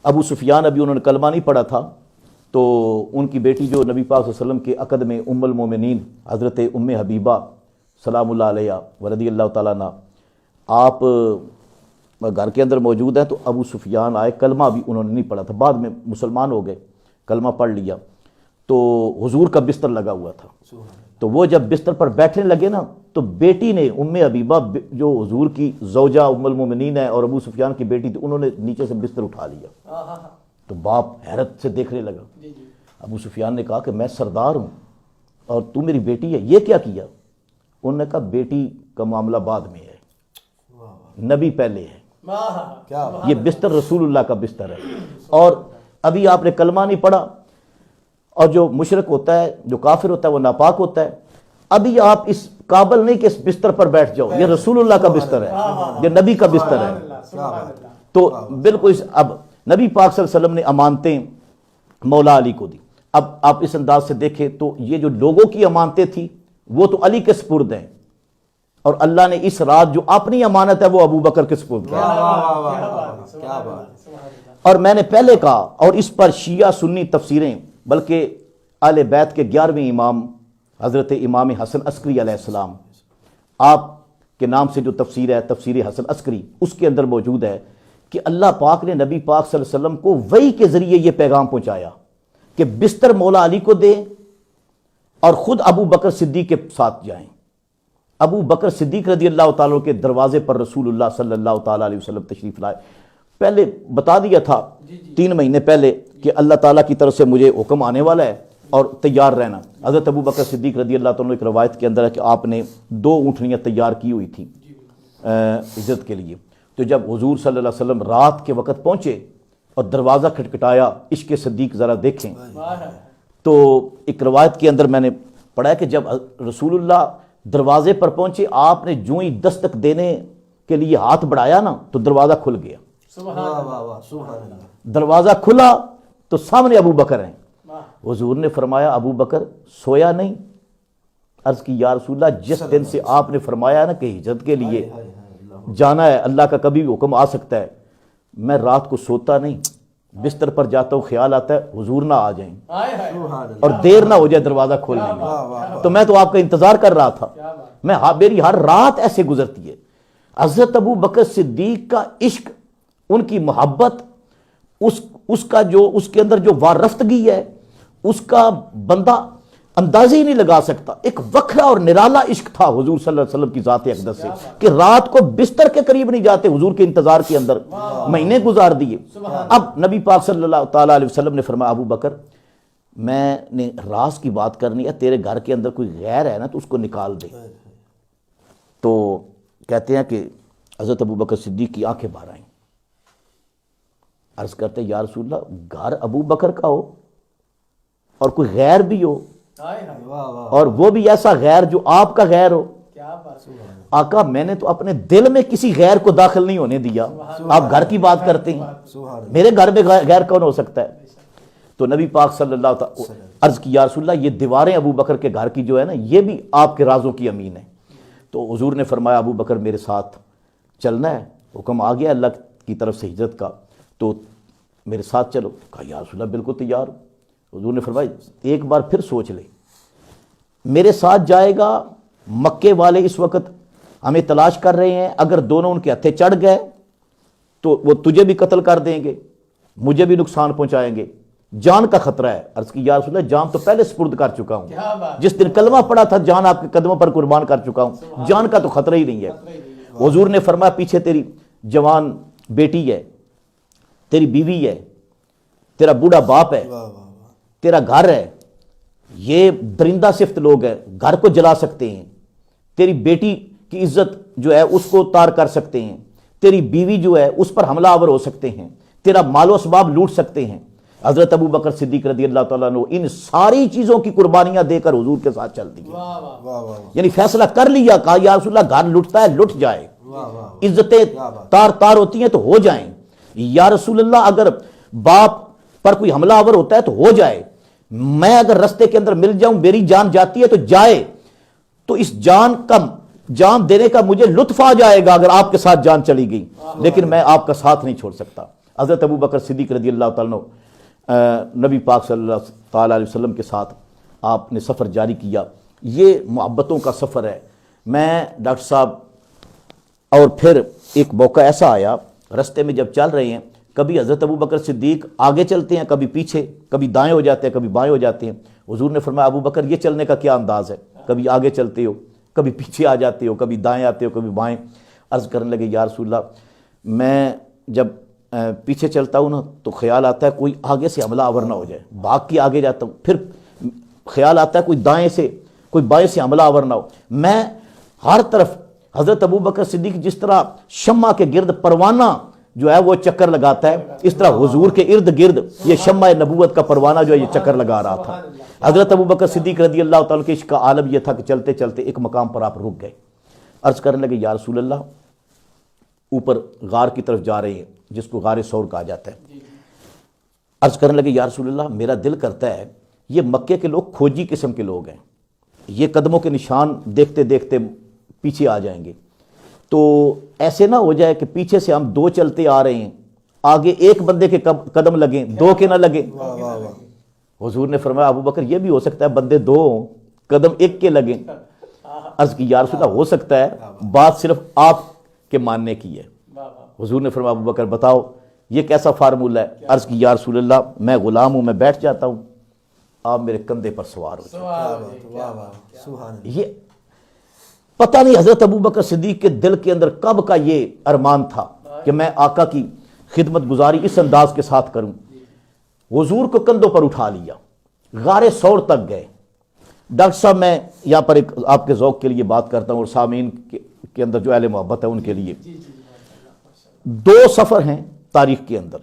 ابو سفیان، ابھی انہوں نے کلمہ نہیں پڑھا تھا، تو ان کی بیٹی جو نبی پاک صلی اللہ علیہ وسلم کے عقد میں ام المومنین حضرت ام حبیبہ سلام اللہ علیہ و رضی اللہ تعالیٰ عنہ، آپ گھر کے اندر موجود ہیں. تو ابو سفیان آئے، کلمہ بھی انہوں نے نہیں پڑھا تھا، بعد میں مسلمان ہو گئے، کلمہ پڑھ لیا. تو حضور کا بستر لگا ہوا تھا. تو وہ جب بستر پر بیٹھنے لگے نا، تو بیٹی نے ام حبیبہ جو حضور کی زوجہ ام المومنین ہے اور ابو سفیان کی بیٹی تھی، انہوں نے نیچے سے بستر اٹھا لیا. تو باپ حیرت سے دیکھنے لگا. ابو سفیان نے کہا کہ میں سردار ہوں اور تو میری بیٹی ہے، یہ کیا کیا؟ انہوں نے کہا بیٹی کا معاملہ بعد میں ہے، نبی پہلے ہے، یہ بستر رسول اللہ کا بستر ہے. اور ابھی آپ نے کلمہ نہیں پڑھا، اور جو مشرک ہوتا ہے، جو کافر ہوتا ہے، وہ ناپاک ہوتا ہے. ابھی آپ اس قابل نہیں کہ اس بستر پر بیٹھ جاؤ، یہ رسول اللہ کا بستر ہے، یہ نبی کا بستر ہے. تو بالکل اب نبی پاک صلی اللہ علیہ وسلم نے امانتیں مولا علی کو دی. اب آپ اس انداز سے دیکھیں تو یہ جو لوگوں کی امانتیں تھیں وہ تو علی کے سپرد ہیں، اور اللہ نے اس رات جو اپنی امانت ہے وہ ابو بکر کے سپرد کیا. اور میں نے پہلے کہا، اور اس پر شیعہ سنی تفسیریں، بلکہ اہل بیت کے 11ویں امام حضرت امام حسن عسکری علیہ السلام، آپ کے نام سے جو تفسیر ہے تفسیر حسن عسکری، اس کے اندر موجود ہے کہ اللہ پاک نے نبی پاک صلی اللہ علیہ وسلم کو وحی کے ذریعے یہ پیغام پہنچایا کہ بستر مولا علی کو دے اور خود ابو بکر صدیق کے ساتھ جائیں. ابو بکر صدیق رضی اللہ تعالیٰ کے دروازے پر رسول اللہ صلی اللہ تعالیٰ علیہ وسلم تشریف لائے. پہلے بتا دیا تھا 3 مہینے پہلے کہ اللہ تعالیٰ کی طرف سے مجھے حکم آنے والا ہے اور تیار رہنا. حضرت ابو بکر صدیق رضی اللہ تعالیٰ ایک روایت کے اندر ہے کہ آپ نے 2 اونٹنیاں تیار کی ہوئی تھیں عزت کے لیے. تو جب حضور صلی اللہ علیہ وسلم رات کے وقت پہنچے اور دروازہ کھٹکھٹایا، عشق صدیق ذرا دیکھیں، تو ایک روایت کے اندر میں نے پڑھا ہے کہ جب رسول اللہ دروازے پر پہنچے، آپ نے جو ہی دستک دینے کے لیے ہاتھ بڑھایا نا تو دروازہ کھل گیا. دروازہ کھلا تو سامنے ابو بکر ہیں. حضور نے فرمایا ابو بکر سویا نہیں؟ عرض کی یا رسول اللہ، جس دن سے آپ نے فرمایا نا کہ ہجرت کے لیے جانا ہے، اللہ کا کبھی بھی حکم آ سکتا ہے، میں رات کو سوتا نہیں، بستر پر جاتا ہوں، خیال آتا ہے حضور نہ آ جائیں اور دیر نہ ہو جائے دروازہ کھولنے میں. تو میں تو آپ کا انتظار کر رہا تھا، میری ہر رات ایسے گزرتی ہے. حضرت ابو بکر صدیق کا عشق، ان کی محبت، اس کا جو اس کے اندر جو وارفتگی ہے، اس کا بندہ اندازہ ہی نہیں لگا سکتا. ایک وکھرا اور نرالا عشق تھا حضور صلی اللہ علیہ وسلم کی ذات اقدس سے کہ رات کو بستر کے قریب نہیں جاتے، حضور کے انتظار کے اندر مہینے گزار دیے. اب نبی پاک صلی اللہ تعالیٰ علیہ وسلم نے فرمایا ابو بکر، میں نے راز کی بات کرنی ہے، تیرے گھر کے اندر کوئی غیر ہے نا تو اس کو نکال دے. تو کہتے ہیں کہ حضرت ابو بکر صدیق کی آنکھیں باہر آئیں. عرض کرتے یا رسول اللہ، گھر ابو بکر کا ہو اور کوئی غیر بھی ہو، اور وہ بھی ایسا غیر جو آپ کا غیر ہو. آقا میں نے تو اپنے دل میں کسی غیر کو داخل نہیں ہونے دیا، آپ گھر کی بات کرتے ہیں، میرے گھر میں غیر کون ہو سکتا ہے؟ تو نبی پاک صلی اللہ علیہ وسلم عرض کی یا رسول اللہ، یہ دیواریں ابو بکر کے گھر کی جو ہے نا، یہ بھی آپ کے رازوں کی امین ہے. تو حضور نے فرمایا ابو بکر میرے ساتھ چلنا ہے، حکم آ گیا اللہ کی طرف سے ہجرت کا، تو میرے ساتھ چلو. کہا یا رسول اللہ بالکل تیار ہوں. حضور نے فرمایا ایک بار پھر سوچ لے، میرے ساتھ جائے گا، مکے والے اس وقت ہمیں تلاش کر رہے ہیں, اگر دونوں ان کے ہتھے چڑھ گئے تو وہ تجھے بھی قتل کر دیں گے, مجھے بھی نقصان پہنچائیں گے, جان کا خطرہ ہے. عرض کی یا رسول اللہ جان تو پہلے سپرد کر چکا ہوں, جس دن کلمہ پڑا تھا جان آپ کے قدموں پر قربان کر چکا ہوں, جان کا تو خطرہ ہی نہیں ہے. حضور نے فرمایا پیچھے تیری جوان بیٹی ہے, تیری بیوی ہے, تیرا بوڑھا باپ ہے, تیرا گھر ہے, یہ درندہ صفت لوگ ہیں, گھر کو جلا سکتے ہیں, تیری بیٹی کی عزت جو ہے اس کو تار کر سکتے ہیں, تیری بیوی جو ہے اس پر حملہ آور ہو سکتے ہیں, تیرا مال و اسباب لوٹ سکتے ہیں. حضرت ابو بکر صدیق رضی اللہ تعالیٰ عنہ ان ساری چیزوں کی قربانیاں دے کر حضور کے ساتھ چل دیے. یعنی فیصلہ کر لیا, کہا یا رسول اللہ گھر لٹتا ہے لٹ جائے, عزتیں تار تار ہوتی ہیں تو ہو جائیں. یا رسول اللہ اگر باپ پر کوئی حملہ آور ہوتا ہے تو ہو جائے, میں اگر رستے کے اندر مل جاؤں میری جان جاتی ہے تو جائے, تو اس جان دینے کا مجھے لطف آ جائے گا اگر آپ کے ساتھ جان چلی گئی, لیکن میں آپ کا ساتھ نہیں چھوڑ سکتا. حضرت ابو بکر صدیق رضی اللہ تعالیٰ نبی پاک صلی اللہ تعالیٰ علیہ وسلم کے ساتھ آپ نے سفر جاری کیا. یہ محبتوں کا سفر ہے. میں ڈاکٹر صاحب اور پھر ایک موقع ایسا آیا رستے میں جب چل رہے ہیں, کبھی حضرت ابو بکر صدیق آگے چلتے ہیں, کبھی پیچھے, کبھی دائیں ہو جاتے ہیں, کبھی بائیں ہو جاتے ہیں. حضور نے فرمایا ابو بکر یہ چلنے کا کیا انداز ہے, کبھی آگے چلتے ہو, کبھی پیچھے آ جاتے ہو, کبھی دائیں آتے ہو, کبھی بائیں. عرض کرنے لگے یا رسول اللہ میں جب پیچھے چلتا ہوں نا تو خیال آتا ہے کوئی آگے سے حملہ آور نہ ہو جائے, بھاگ کے آگے جاتا ہوں, پھر خیال آتا ہے کوئی دائیں سے کوئی بائیں سے حملہ آور نہ ہو. میں ہر طرف حضرت ابو بکر صدیق جس طرح شمع کے گرد پروانہ جو ہے وہ چکر لگاتا ہے, اس طرح حضور کے ارد گرد یہ شمع نبوت کا پروانہ جو ہے یہ چکر لگا رہا تھا. حضرت ابو بکر صدیق رضی اللہ تعالیٰ کے عشق کا عالم یہ تھا کہ چلتے چلتے ایک مقام پر آپ رک گئے. عرض کرنے لگے یا رسول اللہ اوپر غار کی طرف جا رہے ہیں جس کو غار ثور کہا جاتا ہے. عرض کرنے لگے یا رسول اللہ میرا دل کرتا ہے یہ مکے کے لوگ کھوجی قسم کے لوگ ہیں, یہ قدموں کے نشان دیکھتے دیکھتے پیچھے آ جائیں گے, تو ایسے نہ ہو جائے کہ پیچھے سے ہم دو چلتے آ رہے ہیں, آگے ایک بندے کے قدم لگیں دو کے نہ لگیں. حضور نے فرمایا ابو بکر یہ بھی ہو سکتا ہے بندے دو ہوں قدم ایک کے لگیں. عرض کی یا رسول اللہ ہو سکتا ہے, بات صرف آپ کے ماننے کی ہے. حضور نے فرمایا ابو بکر بتاؤ یہ کیسا فارمولہ ہے. عرض کی یا رسول اللہ میں غلام ہوں, میں بیٹھ جاتا ہوں, آپ میرے کندھے پر سوار ہو جائیں. یہ پتہ نہیں حضرت ابو بکر صدیق کے دل کے اندر کب کا یہ ارمان تھا کہ میں آقا کی خدمت گزاری اس انداز کے ساتھ کروں. حضور کو کندھوں پر اٹھا لیا, غار ثور تک گئے. ڈاکٹر صاحب میں یہاں پر ایک آپ کے ذوق کے لیے بات کرتا ہوں اور سامعین کے اندر جو اہل محبت ہے ان کے لیے. دو سفر ہیں تاریخ کے اندر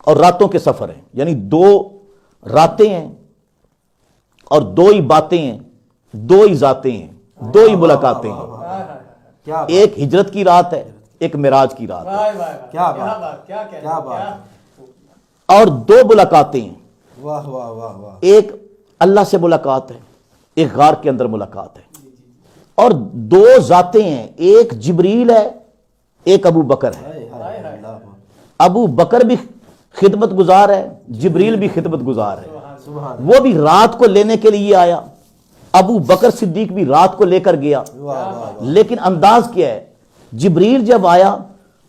اور راتوں کے سفر ہیں, یعنی دو راتیں ہیں اور دو ہی باتیں ہیں, دو ہی ذاتیں ہیں, دو ہی ملاقاتیں ہیں. ایک ہجرت کی رات ہے, ایک معراج کی رات ہے, اور دو ملاقاتیں ہیں. ایک اللہ سے ملاقات ہے, ایک غار کے اندر ملاقات ہے, اور دو ذاتیں ہیں, ایک جبریل ہے ایک ابو بکر ہے. ابو بکر بھی خدمت گزار ہے, جبریل بھی خدمت گزار ہے, وہ بھی رات کو لینے کے لیے آیا, ابو بکر صدیق بھی رات کو لے کر گیا. لیکن انداز کیا ہے, جبریل جب آیا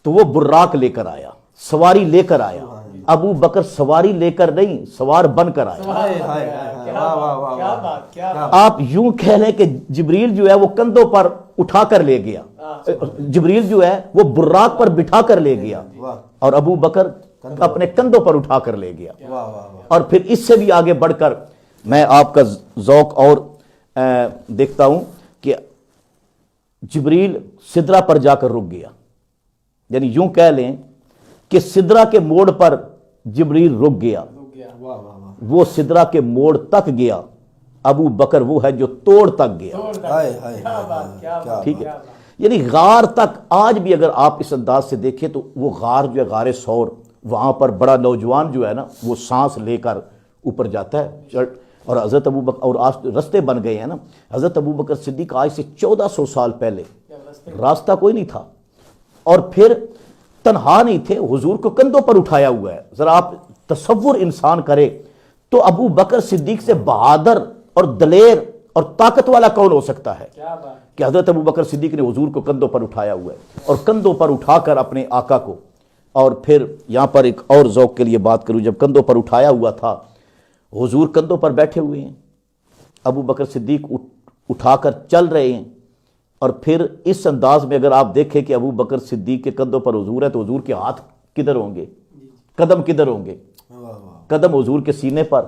تو وہ براق لے کر آیا, سواری لے کر آیا, ابو بکر سواری لے کر نہیں سوار بن کر آیا. آپ یوں کہہ لیں کہ جبریل جو ہے وہ کندھوں پر اٹھا کر لے گیا, جبریل جو ہے وہ براق پر بٹھا کر لے گیا, اور ابو بکر اپنے کندھوں پر اٹھا کر لے گیا. اور پھر اس سے بھی آگے بڑھ کر میں آپ کا ذوق اور دیکھتا ہوں کہ جبریل سدرہ پر جا کر رک گیا, یعنی یوں کہہ لیں کہ سدرہ کے موڑ پر جبریل رک گیا, وہ سدرہ کے موڑ تک گیا. ابو بکر وہ ہے جو توڑ تک گیا. ٹھیک ہے, یعنی غار تک آج بھی اگر آپ اس انداز سے دیکھیں تو وہ غار جو ہے غار ثور, وہاں پر بڑا نوجوان جو ہے نا وہ سانس لے کر اوپر جاتا ہے. اور حضرت ابو بکر, اور آج رستے بن گئے ہیں نا, حضرت ابو بکر صدیق آج سے 1400 سال پہلے راستہ کوئی نہیں تھا, اور پھر تنہا نہیں تھے, حضور کو کندھوں پر اٹھایا ہوا ہے. ذرا آپ تصور انسان کرے تو ابو بکر صدیق سے بہادر اور دلیر اور طاقت والا کون ہو سکتا ہے کیا بات کہ حضرت ابوبکر صدیق نے حضور کو کندھوں پر اٹھایا ہوا ہے، اور کندھوں پر اٹھا کر اپنے آقا کو، اور پھر یہاں پر ایک اور ذوق کے لیے بات کروں، جب کندھوں پر اٹھایا ہوا تھا، حضور کندھوں پر بیٹھے ہوئے ہیں، ابوبکر صدیق اٹھا کر چل رہے ہیں، اور پھر اس انداز میں اگر آپ دیکھیں کہ ابوبکر صدیق کے کندھوں پر حضور ہے تو حضور کے ہاتھ کدھر ہوں گے، قدم کدھر ہوں گے؟ قدم حضور کے سینے پر،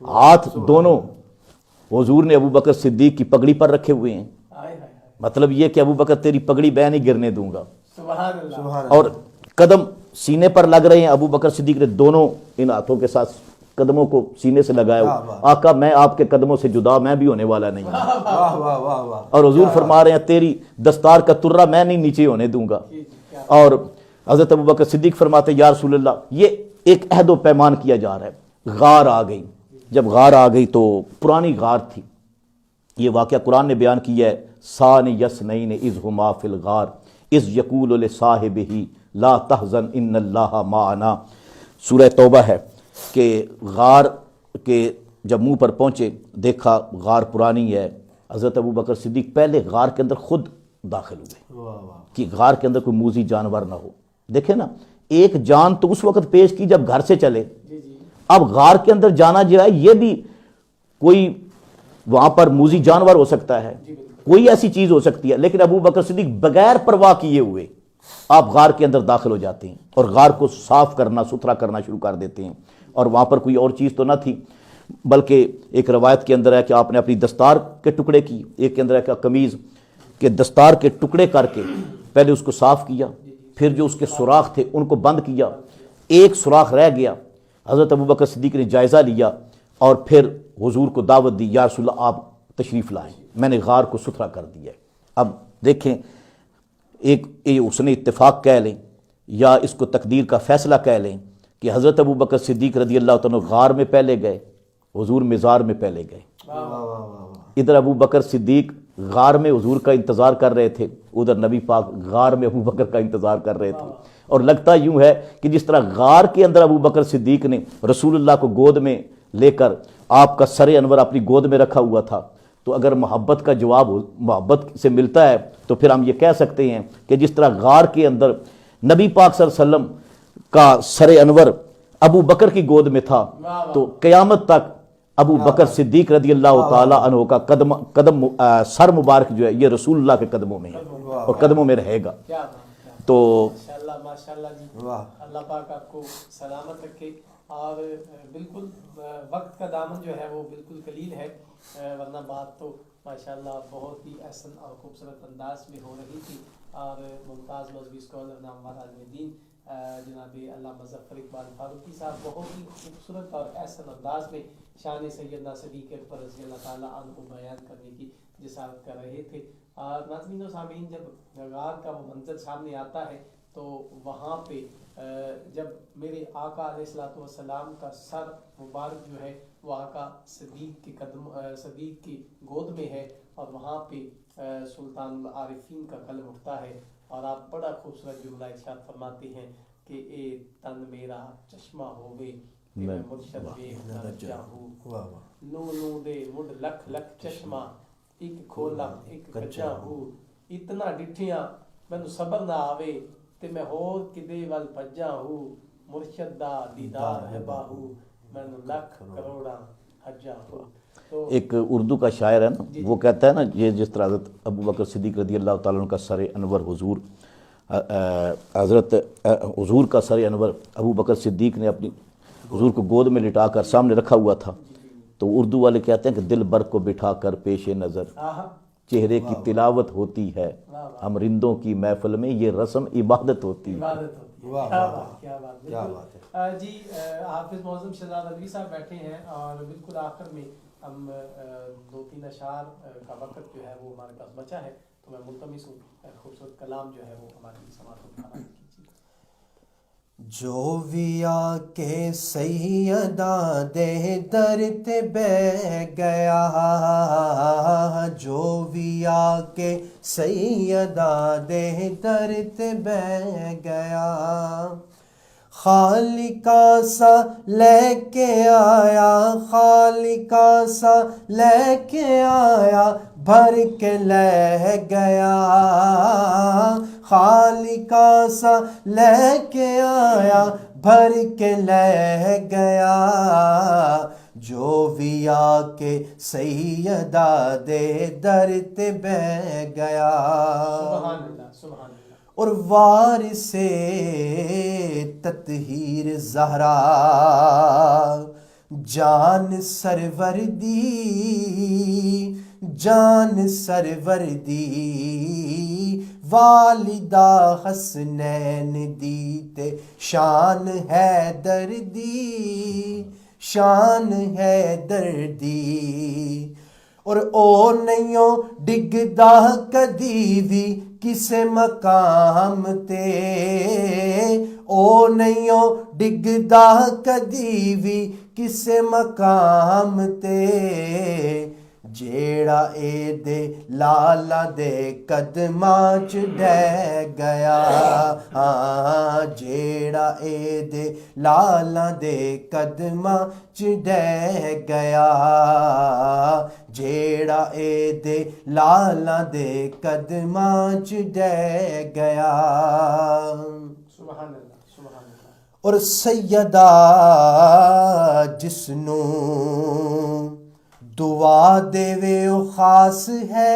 ہاتھ دونوں حضور نے ابوبکر صدیق کی پگڑی پر رکھے ہوئے ہیں، مطلب یہ کہ ابوبکر تیری پگڑی میں نہیں گرنے دوں گا، سبحان اللہ، اور قدم سینے پر لگ رہے ہیں، ابوبکر صدیق نے دونوں ان ہاتھوں کے ساتھ قدموں کو سینے سے لگایا ہوا، آقا میں آپ کے قدموں سے جدا میں بھی ہونے والا نہیں ہوں، اور حضور فرما رہے ہیں تیری دستار کا ترہ میں نہیں نیچے ہونے دوں گا، اور حضرت ابوبکر صدیق فرماتے یا رسول اللہ یہ ایک عہد و پیمان کیا جا رہا ہے، غار آ گئی، جب غار آ گئی تو پرانی غار تھی، یہ واقعہ قرآن نے بیان کیا ہے، ثانی یسنین اذ ہما فی الغار اذ یقول لصاحبہ لا تحزن ان اللہ معنا، سورہ توبہ ہے، کہ غار کے جب منہ پر پہنچے دیکھا غار پرانی ہے، حضرت ابوبکر صدیق پہلے غار کے اندر خود داخل ہوئے کہ غار کے اندر کوئی موذی جانور نہ ہو، دیکھیں نا ایک جان تو اس وقت پیش کی جب گھر سے چلے، اب غار کے اندر جانا جو ہے یہ بھی کوئی وہاں پر موذی جانور ہو سکتا ہے، کوئی ایسی چیز ہو سکتی ہے، لیکن ابوبکر صدیق بغیر پرواہ کیے ہوئے آپ غار کے اندر داخل ہو جاتے ہیں اور غار کو صاف کرنا ستھرا کرنا شروع کر دیتے ہیں، اور وہاں پر کوئی اور چیز تو نہ تھی، بلکہ ایک روایت کے اندر ہے کہ آپ نے اپنی دستار کے ٹکڑے کی، ایک کے اندر ہے کہ قمیض کے دستار کے ٹکڑے کر کے پہلے اس کو صاف کیا، پھر جو اس کے سوراخ تھے ان کو بند کیا، ایک سوراخ رہ گیا، حضرت ابوبکر صدیق نے جائزہ لیا اور پھر حضور کو دعوت دی یا رسول اللہ آپ تشریف لائیں، میں نے غار کو ستھرا کر دیا ہے۔ اب دیکھیں ایک اس نے اتفاق کہہ لیں یا اس کو تقدیر کا فیصلہ کہہ لیں کہ حضرت ابوبکر صدیق رضی اللہ تعالیٰ غار میں پہلے گئے، حضور مزار میں پہلے گئے، ادھر ابوبکر صدیق غار میں حضور کا انتظار کر رہے تھے، ادھر نبی پاک غار میں ابوبکر کا انتظار کر رہے تھے، اور لگتا یوں ہے کہ جس طرح غار کے اندر ابوبکر صدیق نے رسول اللہ کو گود میں لے کر آپ کا سر انور اپنی گود میں رکھا ہوا تھا، تو اگر محبت کا جواب محبت سے ملتا ہے تو پھر ہم یہ کہہ سکتے ہیں کہ جس طرح غار کے اندر نبی پاک صلی اللہ علیہ وسلم کا سر انور ابو بکر کی گود میں تھا، تو قیامت تک ابو بکر صدیق رضی اللہ تعالی عنہ کا قدم سر مبارک جو ہے یہ رسول اللہ کے قدموں میں ہے اور قدموں میں رہے گا۔ تو ماشاءاللہ جی، اللہ پاک آپ کو سلامت رکھے، اور بالکل وقت کا دامن جو ہے وہ بالکل قلیل ہے، ورنہ بات تو ماشاءاللہ بہت ہی احسن اور خوبصورت انداز میں ہو رہی تھی، اور ممتاز مذہبی اسکالر نامور عالم دین جناب علامہ ظفر اقبال فاروقی صاحب بہت ہی خوبصورت اور احسن انداز میں شان سیدنا صدیق اکبر رضی اللہ تعالیٰ عنہ بیان کرنے کی جسارت کر رہے تھے۔ ناظرین و سامعین، جب غار کا وہ منظر سامنے آتا ہے تو وہاں پہ جب میرے آقا علیہ الصلوۃ والسلام کا سر مبارک جو ہے وہ آقا صدیق کے صدیق کی گود میں ہے، اور وہاں پہ سلطان عارفین کا قلم اٹھتا ہے، اور آپ بڑا خوبصورت جملہ ارشاد فرماتے ہیں کہ اے تن میرا چشمہ ہووے میں مرشد بے چاہوں، نو نو دے مڈ لکھ لکھ چشمہ ایک کھولا ایک کچا ہوں، اتنا ڈٹھیاں مینوں صبر نہ آوے تے میں ہور کدے ول پجا ہوں، مرشد دا دیدار ہے باہو مینوں لکھ کروڑا حجا ہوں۔ ایک اردو کا شاعر ہے نا، وہ کہتا ہے نا یہ جس طرح حضرت ابوبکر صدیق رضی اللہ تعالیٰ عنہ کا سر انور حضور کا سر انور ابوبکر صدیق نے اپنی حضور کو گود میں لٹا کر سامنے رکھا ہوا تھا، تو اردو والے کہتے ہیں کہ دل بر کو بٹھا کر پیش نظر چہرے کی تلاوت ہوتی ہے، ہم رندوں کی محفل میں یہ رسم عبادت ہوتی ہے۔ کیا بات ہے جی۔ حافظ معظم شہزاد علوی صاحب بیٹھے ہیں، اور بالکل آخر میں ہم 2-3 اشعار کا وقت جو ہے وہ ہمارے پاس بچا ہے، تو میں ملتمس ہوں خوبصورت کلام جو ہے وہ ہماری سماعت کو کھانا کیجیے۔ جو ویا کے سیدہ دے در تے بہ گیا، جو ویا کے سیدہ دے در تے بہ گیا، خالقہ سا لے کے آیا، خالقہ سا لے کے آیا، بھر کے لے گیا، خالقہ سا لے کے آیا، بھر کے لے گیا، جو بھی آ کے سیدہ دے در تے بہ گیا، سبحان اللہ سبحان اللہ۔ اور وارث تطہیر زہرا جان سرور دی، جان سرور دی، والدہ حسنین دی تے شان حیدر دی، شان حیدر دی، اور او نہیں ڈگدا کدی بھی کسے مقام تے، او نہیں ڈگدا کدی بھی کسے مقام تے، جیڑا اے دے لالا دے قدماں چ ڈہ گیا، جیڑا اے دے لالا دے قدماں چ ڈہ گیا، جیڑا اے دے لالا دے قدماں چ ڈہ گیا، سبحان اللہ سبحان اللہ۔ اور سیدہ جسنوں دعا دیوے او خاص ہے،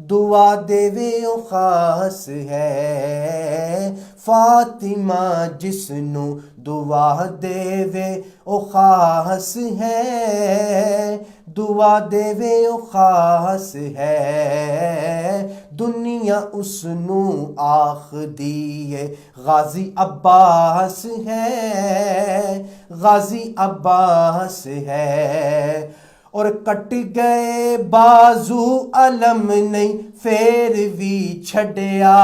دعا دیوے او خاص ہے، فاطمہ جسنوں دعا دیوے او خاص ہے، دعا دیوے او خاص ہے، دنیا اس نو آخ دیے غازی عباس ہے، غازی عباس ہے، اور کٹ گئے بازو علم نہیں پھر بھی چھڈیا،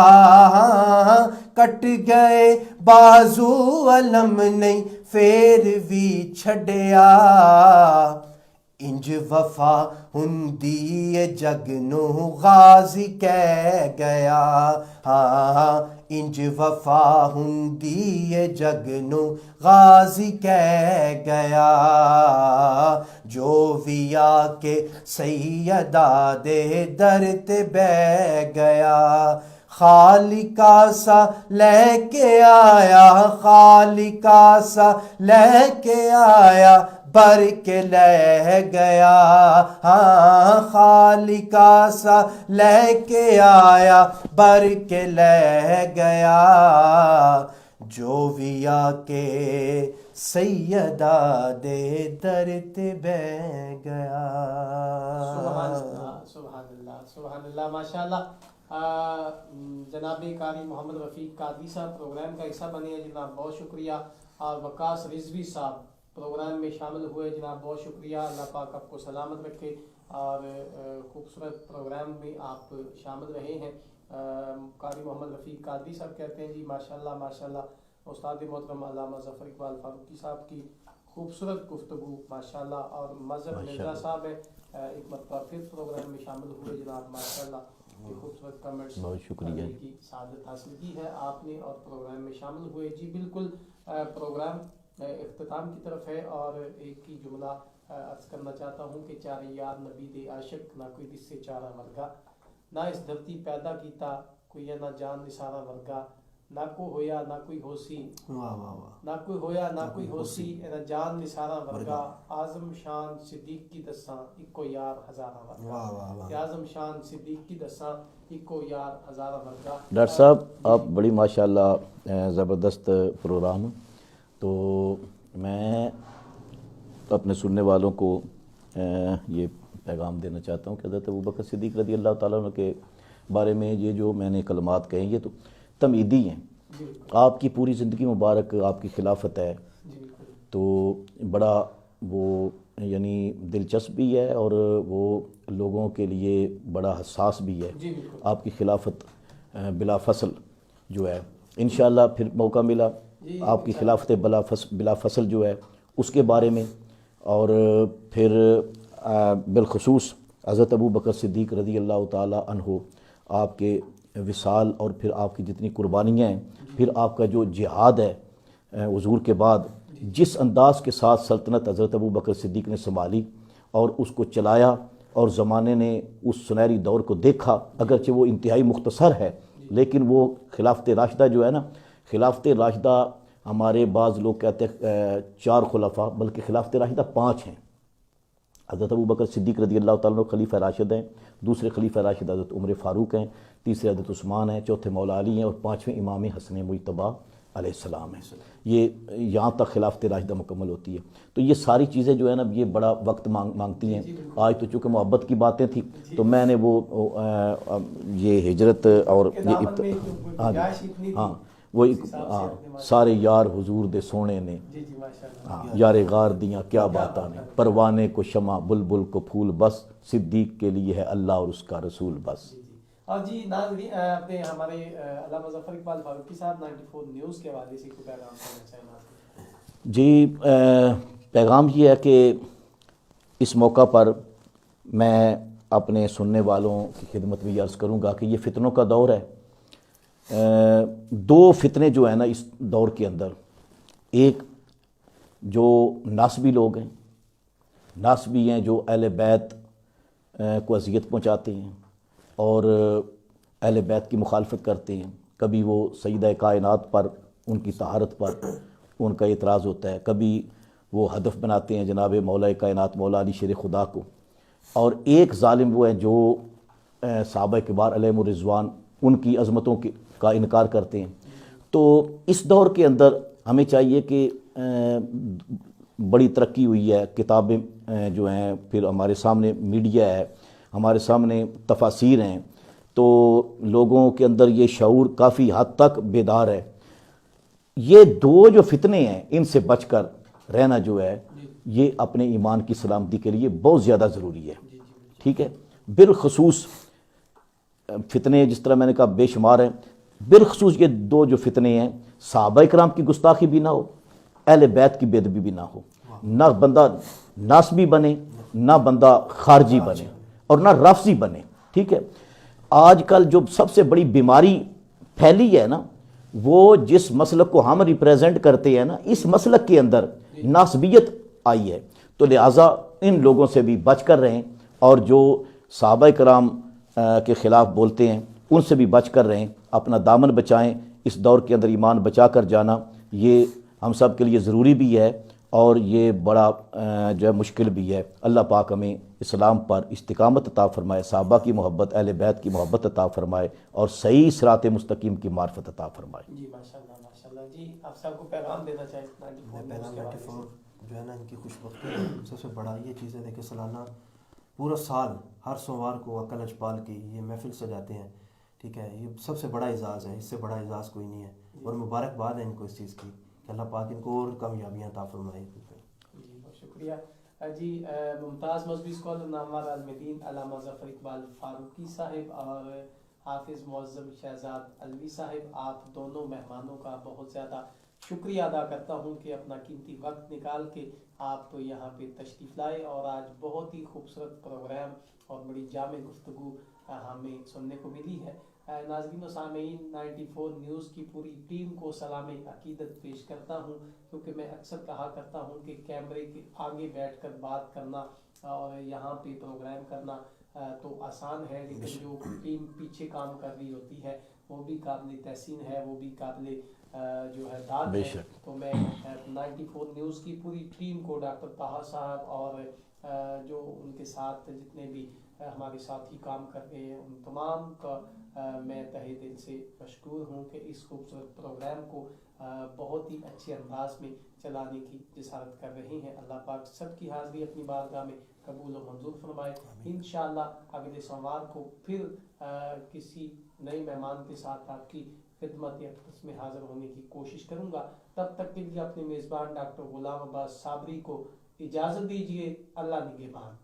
کٹ گئے بازو علم نہیں پھر بھی چھڈیا، انج وفا ہندی جگ نو غازی کہہ گیا، انج وفا ہندی جگ نو غازی کہہ گیا، جو بھی آ کے سیدہ دے در تے بہ گیا، خالقہ سا لے کے آیا، خالقہ سا لے کے آیا، بھر کے لے گیا، خالقہ سا لے کے آیا، بھر کے لے گیا، جو بھی آ کے سیدہ دے در تے بہ گیا، سبحان اللہ سبحان اللہ سبحان اللہ، ماشاء اللہ۔ جناب قاری محمد رفیق قادری صاحب پروگرام کا حصہ بنے ہیں، جناب بہت شکریہ، اور وقاص رضوی صاحب پروگرام میں شامل ہوئے، جناب بہت شکریہ، اللہ پاک آپ کو سلامت رکھے، اور خوبصورت پروگرام میں آپ شامل رہے ہیں۔ قاری محمد رفیق قادری صاحب کہتے ہیں جی ماشاءاللہ ماشاءاللہ، استاد محترم علامہ ظفر اقبال فاروقی صاحب کی خوبصورت گفتگو ماشاءاللہ، اور مظہر مرزا صاحب ہے ایک مرتبہ پھر پروگرام میں شامل ہوئے، جناب ماشاءاللہ یہ خوبصورت کمنٹس بہت شکریہ کی سعادت حاصل کی ہے آپ نے، اور پروگرام میں شامل ہوئے۔ جی بالکل، پروگرام اختتام کی طرف ہے، اور ایک ہی جملہ عرض کرنا چاہتا ہوں کہ چار یار نبی دے عاشق، نہ کوئی دس سے چارہ ورگا، نہ اس دھرتی پیدا کیتا کوئی نہ جان نثارہ ورگا، نہ کو ہویا نہ کوئی ہوسی، واہ واہ واہ، نہ کوئی ہویا نہ کوئی ہوسی، نہ جان نثارہ ورگا، اعظم شان صدیق کی دساں اکو یار ہزارہ ورگا، واہ واہ واہ، اعظم شان صدیق کی دساں اکو یار ہزارہ ورگا۔ ڈاکٹر صاحب آپ بڑی ماشاءاللہ زبردست پروگرام، تو میں اپنے سننے والوں کو یہ پیغام دینا چاہتا ہوں کہ حضرت ابوبکر صدیق رضی اللہ تعالیٰ عنہ کے بارے میں یہ جو میں نے کلمات کہیں یہ تو تمہیدی ہیں، آپ کی پوری زندگی مبارک آپ کی خلافت ہے، تو بڑا وہ یعنی دلچسپ بھی ہے، اور وہ لوگوں کے لیے بڑا حساس بھی ہے، آپ کی خلافت بلا فصل جو ہے، انشاءاللہ پھر موقع ملا آپ کی خلافت بلا فصل جو ہے اس کے بارے میں، اور پھر بالخصوص حضرت ابوبکر صدیق رضی اللہ تعالیٰ عنہ آپ کے وصال اور پھر آپ کی جتنی قربانیاں ہیں، پھر آپ کا جو جہاد ہے حضور کے بعد، جس انداز کے ساتھ سلطنت حضرت ابو بکر صدیق نے سنبھالی اور اس کو چلایا، اور زمانے نے اس سنہری دور کو دیکھا، اگرچہ وہ انتہائی مختصر ہے لیکن وہ خلافت راشدہ جو ہے نا، خلافت راشدہ ہمارے بعض لوگ کہتے ہیں 4 خلفاء، بلکہ خلافت راشدہ 5 ہیں۔ حضرت ابو بکر صدیق رضی اللہ تعالیٰ عنہ خلیفہ راشد ہیں، دوسرے خلیفہ راشد حضرت عمر فاروق ہیں، تیسرے حضرت عثمان ہیں، چوتھے مولا علی ہیں، اور 5ویں امام حسن مجتبیٰ علیہ السلام ہیں۔ یہ یہاں تک خلافت راشدہ مکمل ہوتی ہے۔ تو یہ ساری چیزیں جو ہے نا، یہ بڑا وقت مانگتی ہیں۔ آج تو چونکہ محبت کی باتیں تھیں تو میں نے وہ یہ ہجرت اور ہاں وہ سارے یار حضور دے سونے نے، یار غار دیاں کیا باتاں نے، پروانے کو شمع بلبل کو پھول، بس صدیق کے لیے ہے اللہ اور اس کا رسول بس۔ اور جی ناظرین، اپنے ہمارے علامہ ظفر اقبال فاروقی صاحب 94 نیوز کے حوالے سے کوئی پیغام دینا چاہیں؟ جی پیغام یہ ہے کہ اس موقع پر میں اپنے سننے والوں کی خدمت میں یہ عرض کروں گا کہ یہ فتنوں کا دور ہے۔ 2 فتنے جو ہیں نا اس دور کے اندر، ایک جو ناسبی لوگ ہیں، ناسبی ہیں جو اہل بیت کو اذیت پہنچاتے ہیں اور اہل بیت کی مخالفت کرتے ہیں۔ کبھی وہ سیدہ کائنات پر، ان کی طہارت پر ان کا اعتراض ہوتا ہے، کبھی وہ ہدف بناتے ہیں جناب مولا کائنات مولا علی شیر خدا کو، اور ایک ظالم وہ ہیں جو صحابہ کبار علیہم الرضوان ان کی عظمتوں کا انکار کرتے ہیں۔ تو اس دور کے اندر ہمیں چاہیے کہ بڑی ترقی ہوئی ہے، کتابیں جو ہیں، پھر ہمارے سامنے میڈیا ہے، ہمارے سامنے تفاسیر ہیں، تو لوگوں کے اندر یہ شعور کافی حد تک بیدار ہے۔ یہ 2 جو فتنے ہیں ان سے بچ کر رہنا جو ہے، یہ اپنے ایمان کی سلامتی کے لیے بہت زیادہ ضروری ہے۔ ٹھیک ہے، بالخصوص فتنے جس طرح میں نے کہا بے شمار ہیں، بالخصوص یہ 2 جو فتنے ہیں، صحابہ کرام کی گستاخی بھی نہ ہو، اہل بیت کی بے ادبی بھی نہ ہو، نہ بندہ ناسبی بنے، نہ بندہ خارجی بنے، اور نہ رافضی بنے۔ ٹھیک ہے، آج کل جو سب سے بڑی بیماری پھیلی ہے نا، وہ جس مسلک کو ہم ریپریزنٹ کرتے ہیں نا، اس مسلک کے اندر ناسبیت آئی ہے۔ تو لہٰذا ان لوگوں سے بھی بچ کر رہیں، اور جو صحابہ کرام کے خلاف بولتے ہیں ان سے بھی بچ کر رہیں، اپنا دامن بچائیں۔ اس دور کے اندر ایمان بچا کر جانا یہ ہم سب کے لیے ضروری بھی ہے، اور یہ بڑا جو ہے مشکل بھی ہے۔ اللہ پاک ہمیں اسلام پر استقامت عطا فرمائے، صحابہ کی محبت، اہل بیت کی محبت عطا فرمائے، اور صحیح صراط مستقیم کی معرفت عطا فرمائے۔ جی ماشاءاللہ ماشاءاللہ۔ جی آپ صاحب کو پیغام دینا چاہیں؟ پیغام 94 جو ہے نا، ان کی خوش بختی سب سے بڑا یہ چیز ہے کہ سالانہ پورا سال ہر سوموار کو عقل اجپال کی یہ محفل سجاتے ہیں۔ ٹھیک ہے، یہ سب سے بڑا اعزاز ہے، اس سے بڑا اعزاز کوئی نہیں ہے، اور مبارکباد ہے ان کو اس چیز کی کہ اللہ پاک ان کو اور کامیابیاں عطا فرمائے۔ جی بہت شکریہ۔ جی ممتاز مذہبی اسکالر نامور عالم دین علامہ ظفر اقبال فاروقی صاحب اور حافظ معظم شہزاد علوی صاحب، آپ دونوں مہمانوں کا بہت زیادہ شکریہ ادا کرتا ہوں کہ اپنا قیمتی وقت نکال کے آپ یہاں پہ تشریف لائے، اور آج بہت ہی خوبصورت پروگرام اور بڑی جامع گفتگو ہمیں سننے کو ملی ہے۔ ناظرین و سامعین، 94 نیوز کی پوری ٹیم کو سلام عقیدت پیش کرتا ہوں، کیونکہ میں اکثر کہا کرتا ہوں کہ کیمرے کے آگے بیٹھ کر بات کرنا اور یہاں پہ پروگرام کرنا تو آسان ہے، لیکن جو ٹیم پیچھے کام کر رہی ہوتی ہے وہ بھی قابل تحسین ہے، وہ بھی قابل جو ہے داد ہے۔ تو میں 94 نیوز کی پوری ٹیم کو، ڈاکٹر طاہر صاحب اور جو ان کے ساتھ جتنے بھی ہمارے ساتھی کام کر رہے ہیں، ان تمام کا میں تہہ دل سے مشکور ہوں کہ اس خوبصورت پروگرام کو بہت ہی اچھے انداز میں چلانے کی جسارت کر رہے ہیں۔ اللہ پاک سب کی حاضری اپنی بارگاہ میں قبول و منظور فرمائے۔ انشاءاللہ اگلے سوموار کو پھر کسی نئے مہمان کے ساتھ آپ کی خدمت اقدس میں حاضر ہونے کی کوشش کروں گا۔ تب تک کے لیے اپنے میزبان ڈاکٹر غلام عباس صابری کو اجازت دیجیے۔ اللہ نگہبان۔